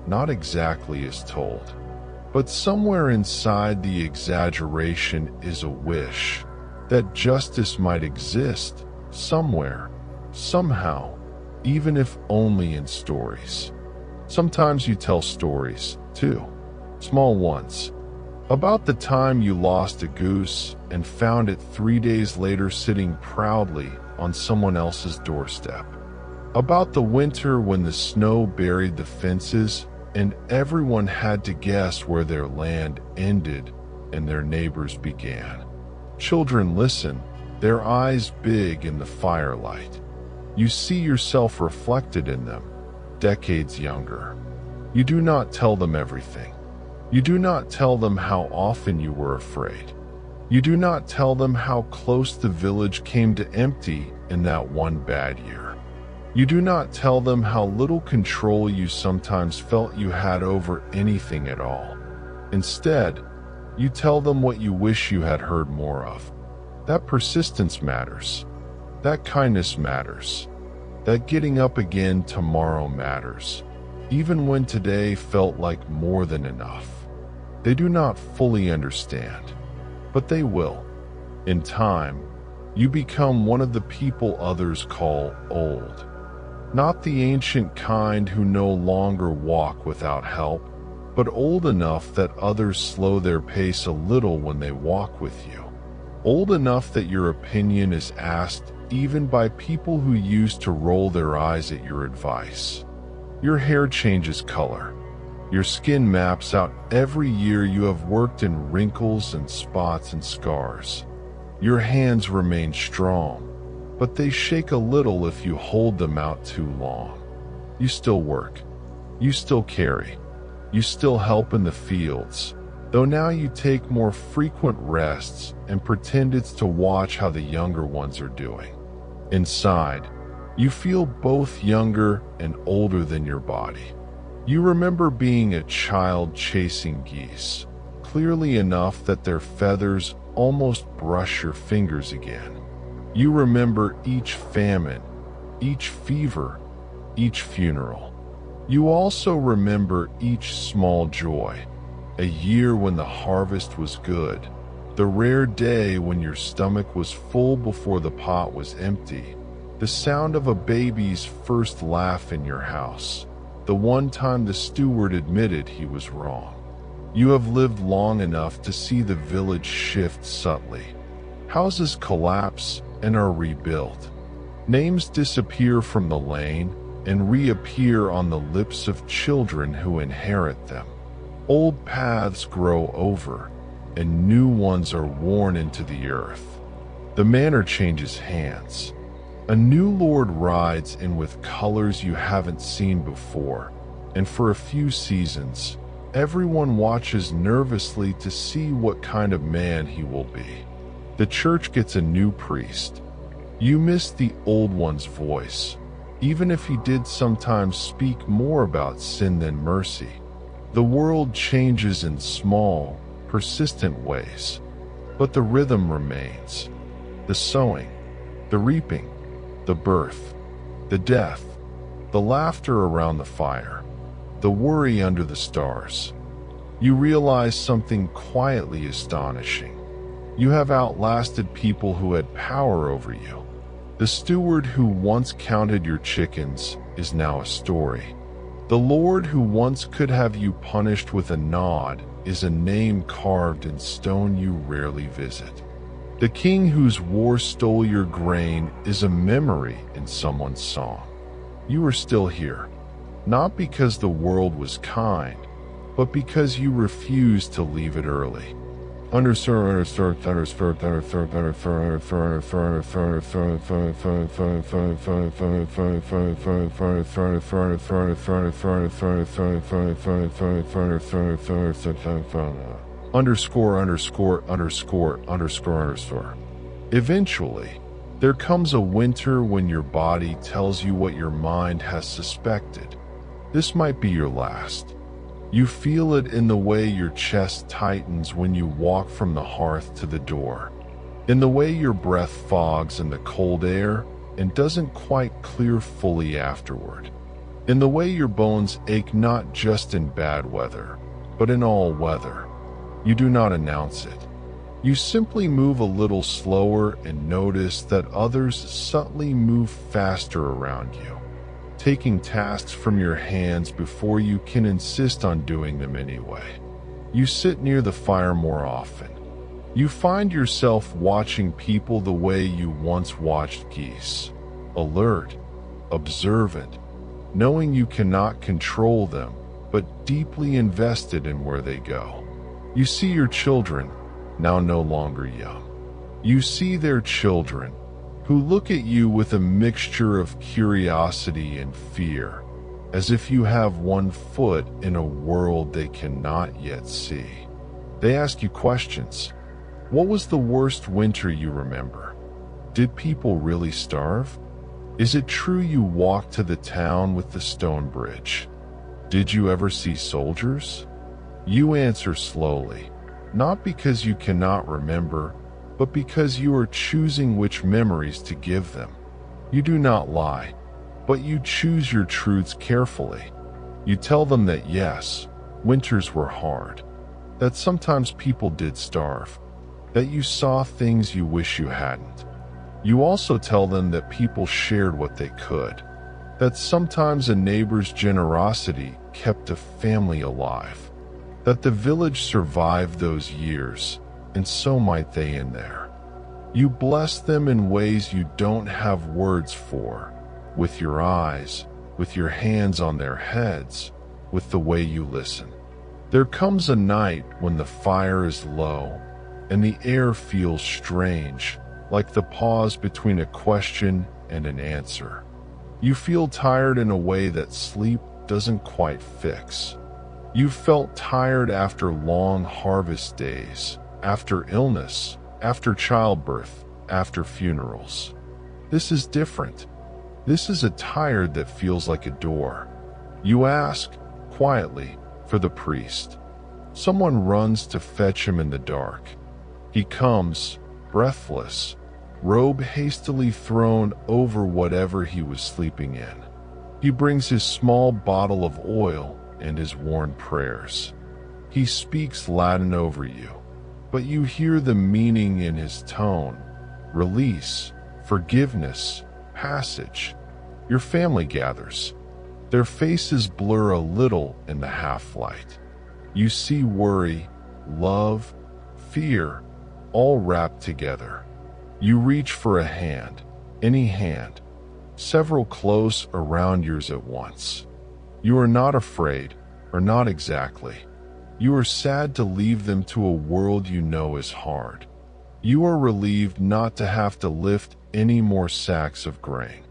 S1: not exactly as told. But somewhere inside the exaggeration is a wish that justice might exist somewhere, somehow, even if only in stories. Sometimes you tell stories, too, small ones, about the time you lost a goose and found it 3 days later sitting proudly on someone else's doorstep. About the winter when the snow buried the fences and everyone had to guess where their land ended and their neighbors began. Children listen, their eyes big in the firelight. You see yourself reflected in them, decades younger. You do not tell them everything. You do not tell them how often you were afraid. You do not tell them how close the village came to empty in that one bad year. You do not tell them how little control you sometimes felt you had over anything at all. Instead, you tell them what you wish you had heard more of. That persistence matters. That kindness matters. That getting up again tomorrow matters, even when today felt like more than enough. They do not fully understand, but they will. In time, you become one of the people others call old. Not the ancient kind who no longer walk without help, but old enough that others slow their pace a little when they walk with you. Old enough that your opinion is asked even by people who used to roll their eyes at your advice. Your hair changes color. Your skin maps out every year you have worked in wrinkles and spots and scars. Your hands remain strong, but they shake a little if you hold them out too long. You still work. You still carry. You still help in the fields, though now you take more frequent rests and pretend it's to watch how the younger ones are doing. Inside, you feel both younger and older than your body. You remember being a child chasing geese, clearly enough that their feathers almost brush your fingers again. You remember each famine, each fever, each funeral. You also remember each small joy, a year when the harvest was good, the rare day when your stomach was full before the pot was empty, the sound of a baby's first laugh in your house, the one time the steward admitted he was wrong. You have lived long enough to see the village shift subtly. Houses collapse and are rebuilt. Names disappear from the lane and reappear on the lips of children who inherit them. Old paths grow over, and new ones are worn into the earth. The manor changes hands. A new lord rides in with colors you haven't seen before, and for a few seasons, everyone watches nervously to see what kind of man he will be. The church gets a new priest. You miss the old one's voice, even if he did sometimes speak more about sin than mercy. The world changes in small, persistent ways, but the rhythm remains. The sowing, the reaping, the birth, the death, the laughter around the fire, the worry under the stars. You realize something quietly astonishing. You have outlasted people who had power over you. The steward who once counted your chickens is now a story. The lord who once could have you punished with a nod is a name carved in stone you rarely visit. The king whose war stole your grain is a memory in someone's song. You are still here, not because the world was kind, but because you refused to leave it early. Eventually, there comes a winter when your body tells you what your mind has suspected. This might be your last. You feel it in the way your chest tightens when you walk from the hearth to the door, in the way your breath fogs in the cold air and doesn't quite clear fully afterward, in the way your bones ache not just in bad weather, but in all weather. You do not announce it. You simply move a little slower and notice that others subtly move faster around you, taking tasks from your hands before you can insist on doing them anyway. You sit near the fire more often. You find yourself watching people the way you once watched geese, alert, observant, knowing you cannot control them, but deeply invested in where they go. You see your children, now no longer young. You see their children, who look at you with a mixture of curiosity and fear, as if you have one foot in a world they cannot yet see. They ask you questions. What was the worst winter you remember? Did people really starve? Is it true you walked to the town with the stone bridge? Did you ever see soldiers? You answer slowly, not because you cannot remember, but because you are choosing which memories to give them. You do not lie, but you choose your truths carefully. You tell them that yes, winters were hard, that sometimes people did starve, that you saw things you wish you hadn't. You also tell them that people shared what they could, that sometimes a neighbor's generosity kept a family alive, that the village survived those years, and so might they in there. You bless them in ways you don't have words for, with your eyes, with your hands on their heads, with the way you listen. There comes a night when the fire is low, and the air feels strange, like the pause between a question and an answer. You feel tired in a way that sleep doesn't quite fix. You felt tired after long harvest days, after illness, after childbirth, after funerals. This is different. This is a tired that feels like a door. You ask, quietly, for the priest. Someone runs to fetch him in the dark. He comes, breathless, robe hastily thrown over whatever he was sleeping in. He brings his small bottle of oil and his worn prayers. He speaks Latin over you, but you hear the meaning in his tone: release, forgiveness, passage. Your family gathers. Their faces blur a little in the half-light. You see worry, love, fear, all wrapped together. You reach for a hand, any hand, several close around yours at once. You are not afraid, or not exactly. You are sad to leave them to a world you know is hard. You are relieved not to have to lift any more sacks of grain.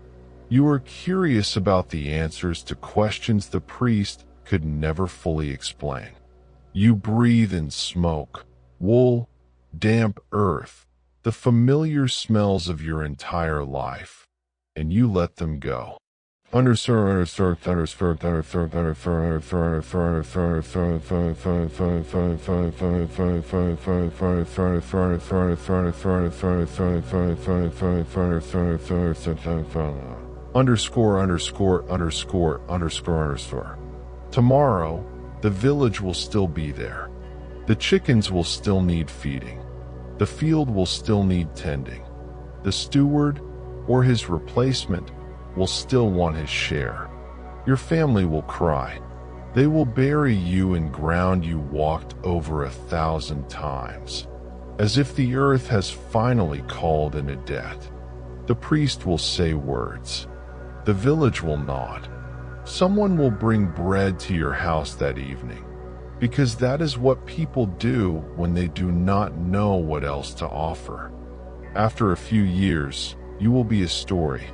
S1: You are curious about the answers to questions the priest could never fully explain. You breathe in smoke, wool, damp earth, the familiar smells of your entire life, and you let them go. Tomorrow, the village will still be there. The chickens will still need feeding. The field will still need tending. The steward, or his replacement, will still want his share. Your family will cry. They will bury you in ground you walked over 1,000 times, as if the earth has finally called in a debt. The priest will say words. The village will nod. Someone will bring bread to your house that evening, because that is what people do when they do not know what else to offer. After a few years, you will be a story.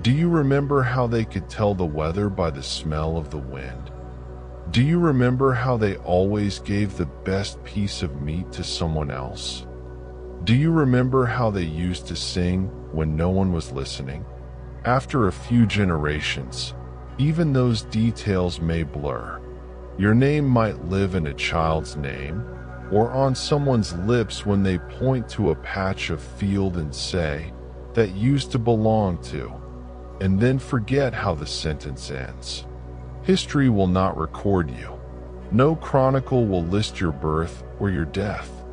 S1: Do you remember how they could tell the weather by the smell of the wind? Do you remember how they always gave the best piece of meat to someone else? Do you remember how they used to sing when no one was listening? After a few generations, even those details may blur. Your name might live in a child's name, or on someone's lips when they point to a patch of field and say, "That used to belong to," and then forget how the sentence ends. History will not record you. No chronicle will list your birth or your death.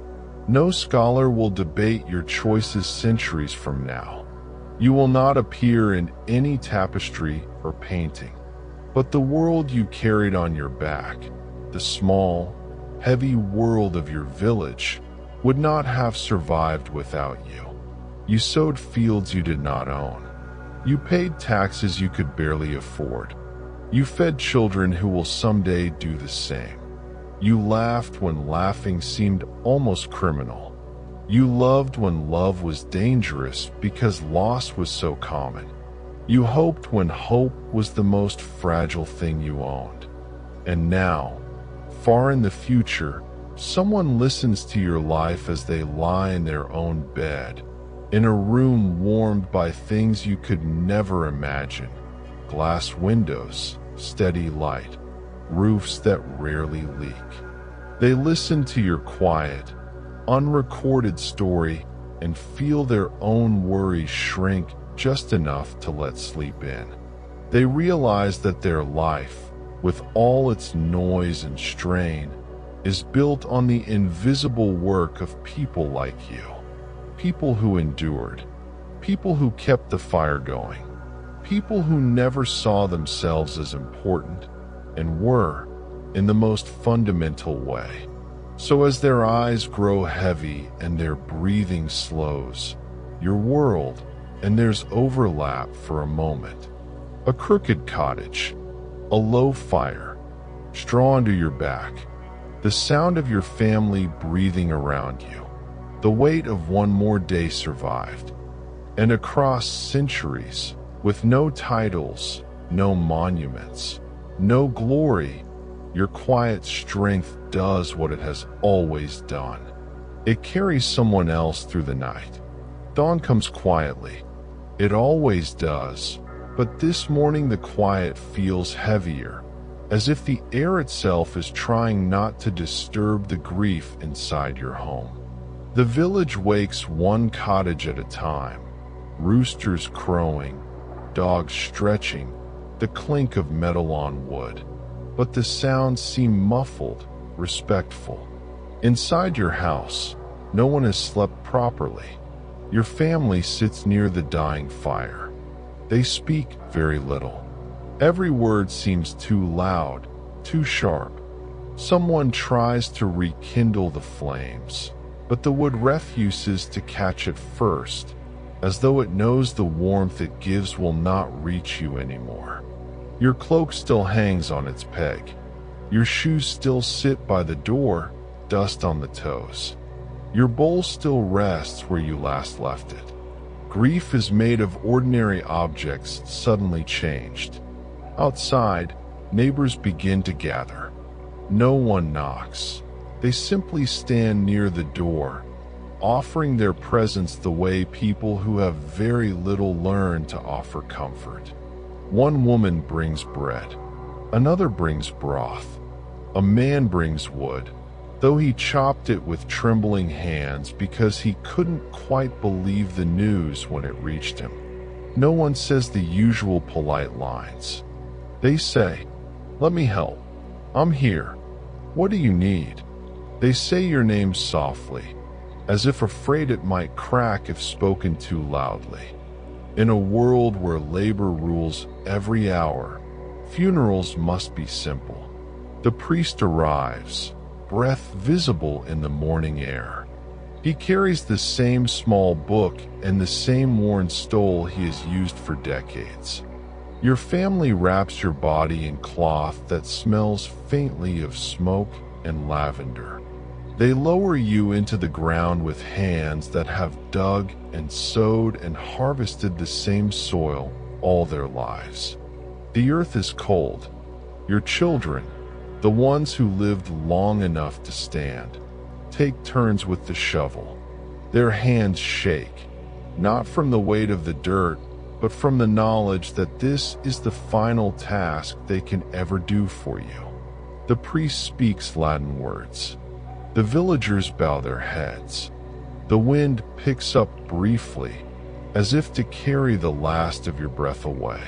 S1: No scholar will debate your choices centuries from now. You will not appear in any tapestry or painting. But the world you carried on your back, the small, heavy world of your village, would not have survived without you. You sowed fields you did not own. You paid taxes you could barely afford. You fed children who will someday do the same. You laughed when laughing seemed almost criminal. You loved when love was dangerous because loss was so common. You hoped when hope was the most fragile thing you owned. And now, far in the future, someone listens to your life as they lie in their own bed, in a room warmed by things you could never imagine: glass windows, steady light, roofs that rarely leak. They listen to your quiet, unrecorded story and feel their own worries shrink just enough to let sleep in. They realize that their life, with all its noise and strain, is built on the invisible work of people like you. People who endured. People who kept the fire going. People who never saw themselves as important, and were, in the most fundamental way. So as their eyes grow heavy and their breathing slows, your world and there's overlap for a moment. A crooked cottage, a low fire, straw under your back, the sound of your family breathing around you, the weight of one more day survived. And across centuries, with no titles, no monuments, no glory, your quiet strength does what it has always done. It carries someone else through the night. Dawn comes quietly. It always does, but this morning the quiet feels heavier, as if the air itself is trying not to disturb the grief inside your home. The village wakes one cottage at a time, roosters crowing, dogs stretching, the clink of metal on wood. But the sounds seem muffled, respectful. Inside your house, no one has slept properly. Your family sits near the dying fire. They speak very little. Every word seems too loud, too sharp. Someone tries to rekindle the flames, but the wood refuses to catch it first, as though it knows the warmth it gives will not reach you anymore. Your cloak still hangs on its peg. Your shoes still sit by the door, dust on the toes. Your bowl still rests where you last left it. Grief is made of ordinary objects suddenly changed. Outside, neighbors begin to gather. No one knocks. They simply stand near the door, offering their presence the way people who have very little learn to offer comfort. One woman brings bread. Another brings broth. A man brings wood, though he chopped it with trembling hands because he couldn't quite believe the news when it reached him. No one says the usual polite lines. They say, "Let me help. I'm here. What do you need?" They say your name softly, as if afraid it might crack if spoken too loudly. In a world where labor rules every hour, funerals must be simple. The priest arrives, breath visible in the morning air. He carries the same small book and the same worn stole he has used for decades. Your family wraps your body in cloth that smells faintly of smoke and lavender. They lower you into the ground with hands that have dug and sowed and harvested the same soil all their lives. The earth is cold. Your children, the ones who lived long enough to stand, take turns with the shovel. Their hands shake, not from the weight of the dirt, but from the knowledge that this is the final task they can ever do for you. The priest speaks Latin words. The villagers bow their heads. The wind picks up briefly, as if to carry the last of your breath away.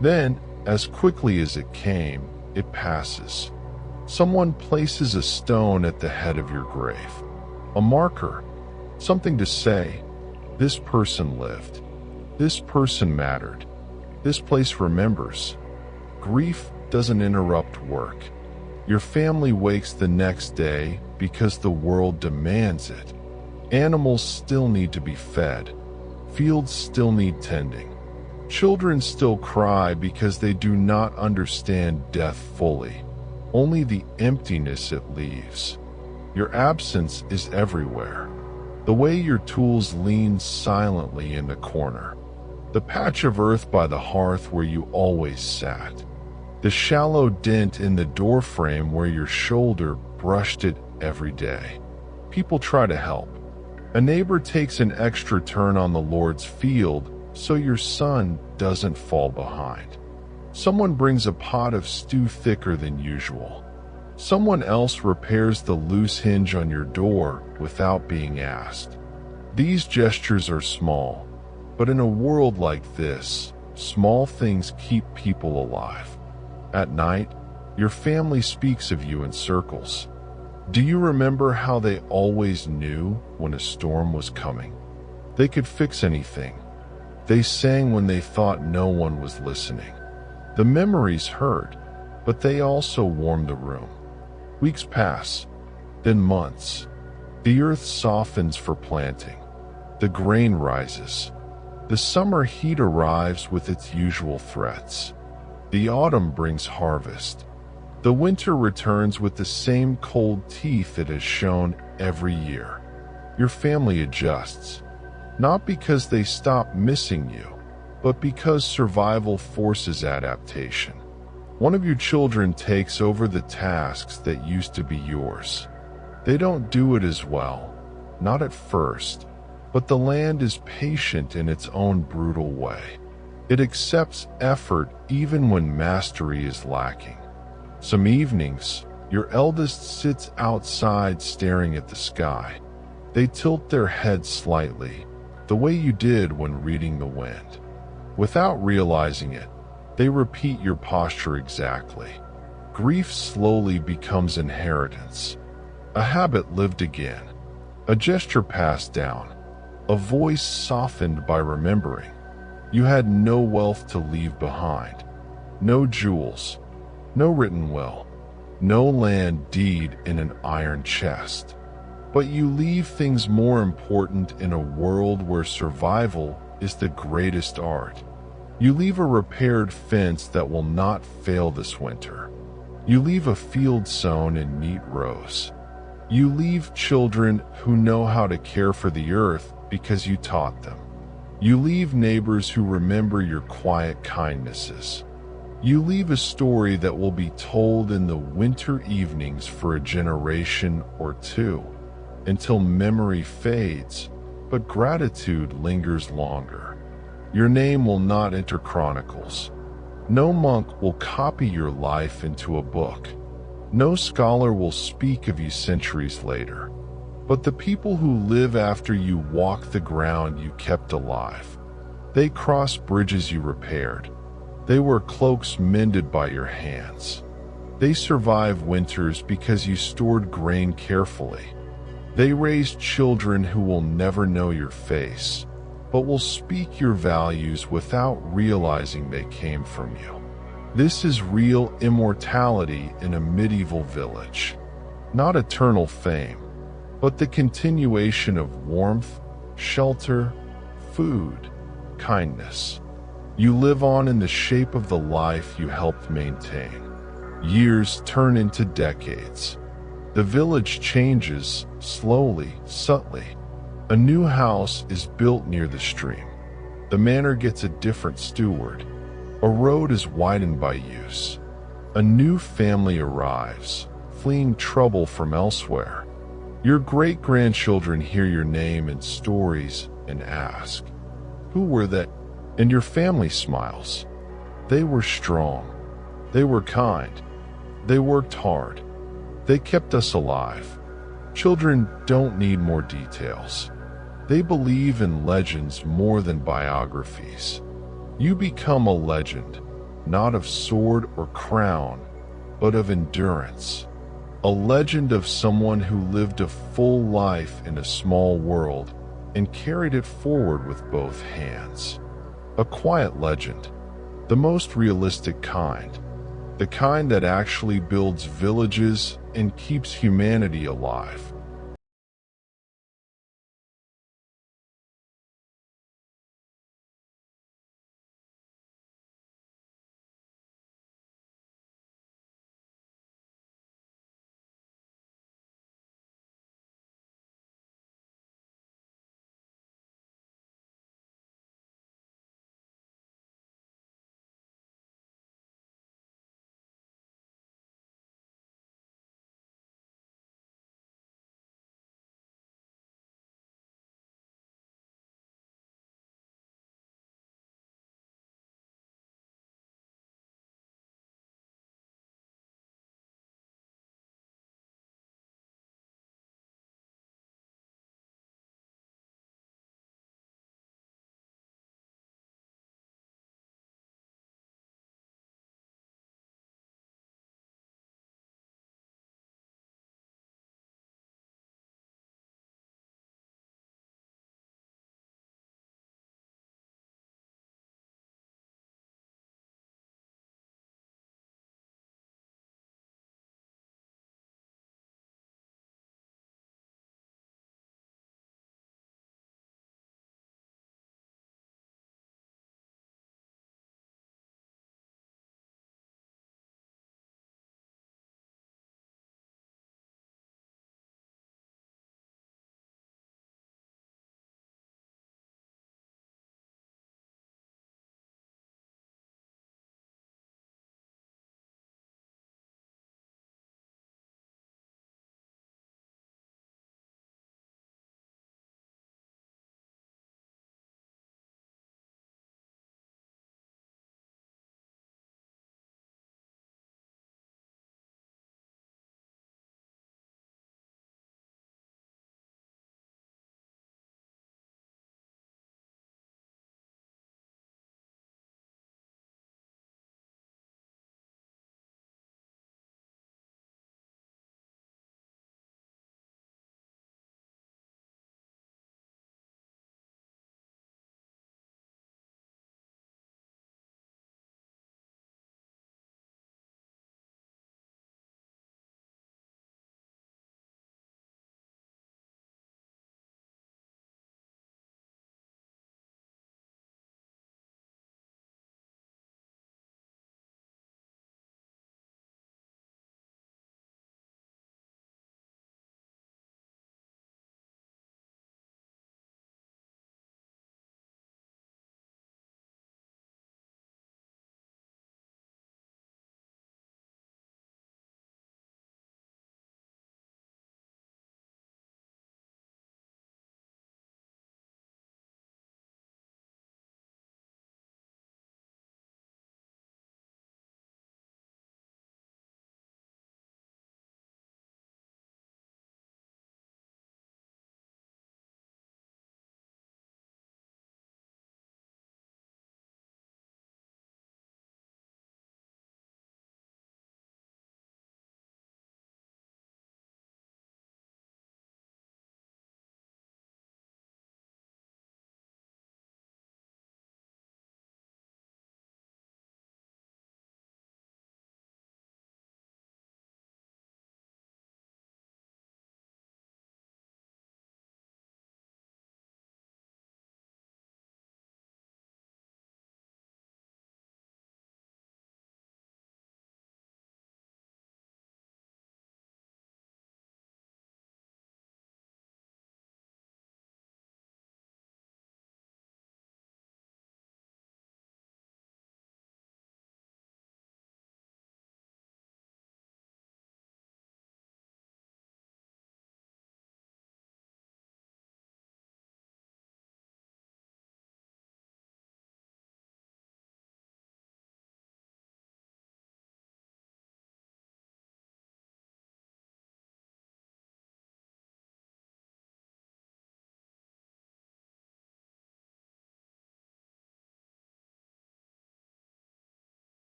S1: Then, as quickly as it came, it passes. Someone places a stone at the head of your grave. A marker, something to say, this person lived. This person mattered. This place remembers. Grief doesn't interrupt work. Your family wakes the next day because the world demands it. Animals still need to be fed. Fields still need tending. Children still cry because they do not understand death fully, only the emptiness it leaves. Your absence is everywhere. The way your tools lean silently in the corner. The patch of earth by the hearth where you always sat. The shallow dent in the doorframe where your shoulder brushed it every day. People try to help. A neighbor takes an extra turn on the Lord's field so your son doesn't fall behind. Someone brings a pot of stew thicker than usual. Someone else repairs the loose hinge on your door without being asked. These gestures are small, but in a world like this, small things keep people alive. At night, your family speaks of you in circles. Do you remember how they always knew when a storm was coming? They could fix anything. They sang when they thought no one was listening. The memories hurt, but they also warmed the room. Weeks pass, then months. The earth softens for planting. The grain rises. The summer heat arrives with its usual threats. The autumn brings harvest. The winter returns with the same cold teeth it has shown every year. Your family adjusts, not because they stop missing you, but because survival forces adaptation. One of your children takes over the tasks that used to be yours. They don't do it as well, not at first, but the land is patient in its own brutal way. It accepts effort even when mastery is lacking. Some evenings, your eldest sits outside staring at the sky. They tilt their heads slightly, the way you did when reading the wind. Without realizing it, they repeat your posture exactly. Grief slowly becomes inheritance. A habit lived again. A gesture passed down. A voice softened by remembering. You had no wealth to leave behind. No jewels. No written will. No land deed in an iron chest. But you leave things more important in a world where survival is the greatest art. You leave a repaired fence that will not fail this winter. You leave a field sown in neat rows. You leave children who know how to care for the earth because you taught them. You leave neighbors who remember your quiet kindnesses. You leave a story that will be told in the winter evenings for a generation or two, until memory fades, but gratitude lingers longer. Your name will not enter chronicles. No monk will copy your life into a book. No scholar will speak of you centuries later. But the people who live after you walk the ground you kept alive. They cross bridges you repaired. They wear cloaks mended by your hands. They survive winters because you stored grain carefully. They raised children who will never know your face, but will speak your values without realizing they came from you. This is real immortality in a medieval village. Not eternal fame, but the continuation of warmth, shelter, food, kindness. You live on in the shape of the life you helped maintain. Years turn into decades. The village changes, slowly, subtly. A new house is built near the stream. The manor gets a different steward. A road is widened by use. A new family arrives, fleeing trouble from elsewhere. Your great-grandchildren hear your name in stories and ask, "Who were they?" And your family smiles. They were strong. They were kind. They worked hard. They kept us alive. Children don't need more details. They believe in legends more than biographies. You become a legend, not of sword or crown, but of endurance. A legend of someone who lived a full life in a small world and carried it forward with both hands. A quiet legend, the most realistic kind, the kind that actually builds villages and keeps humanity alive.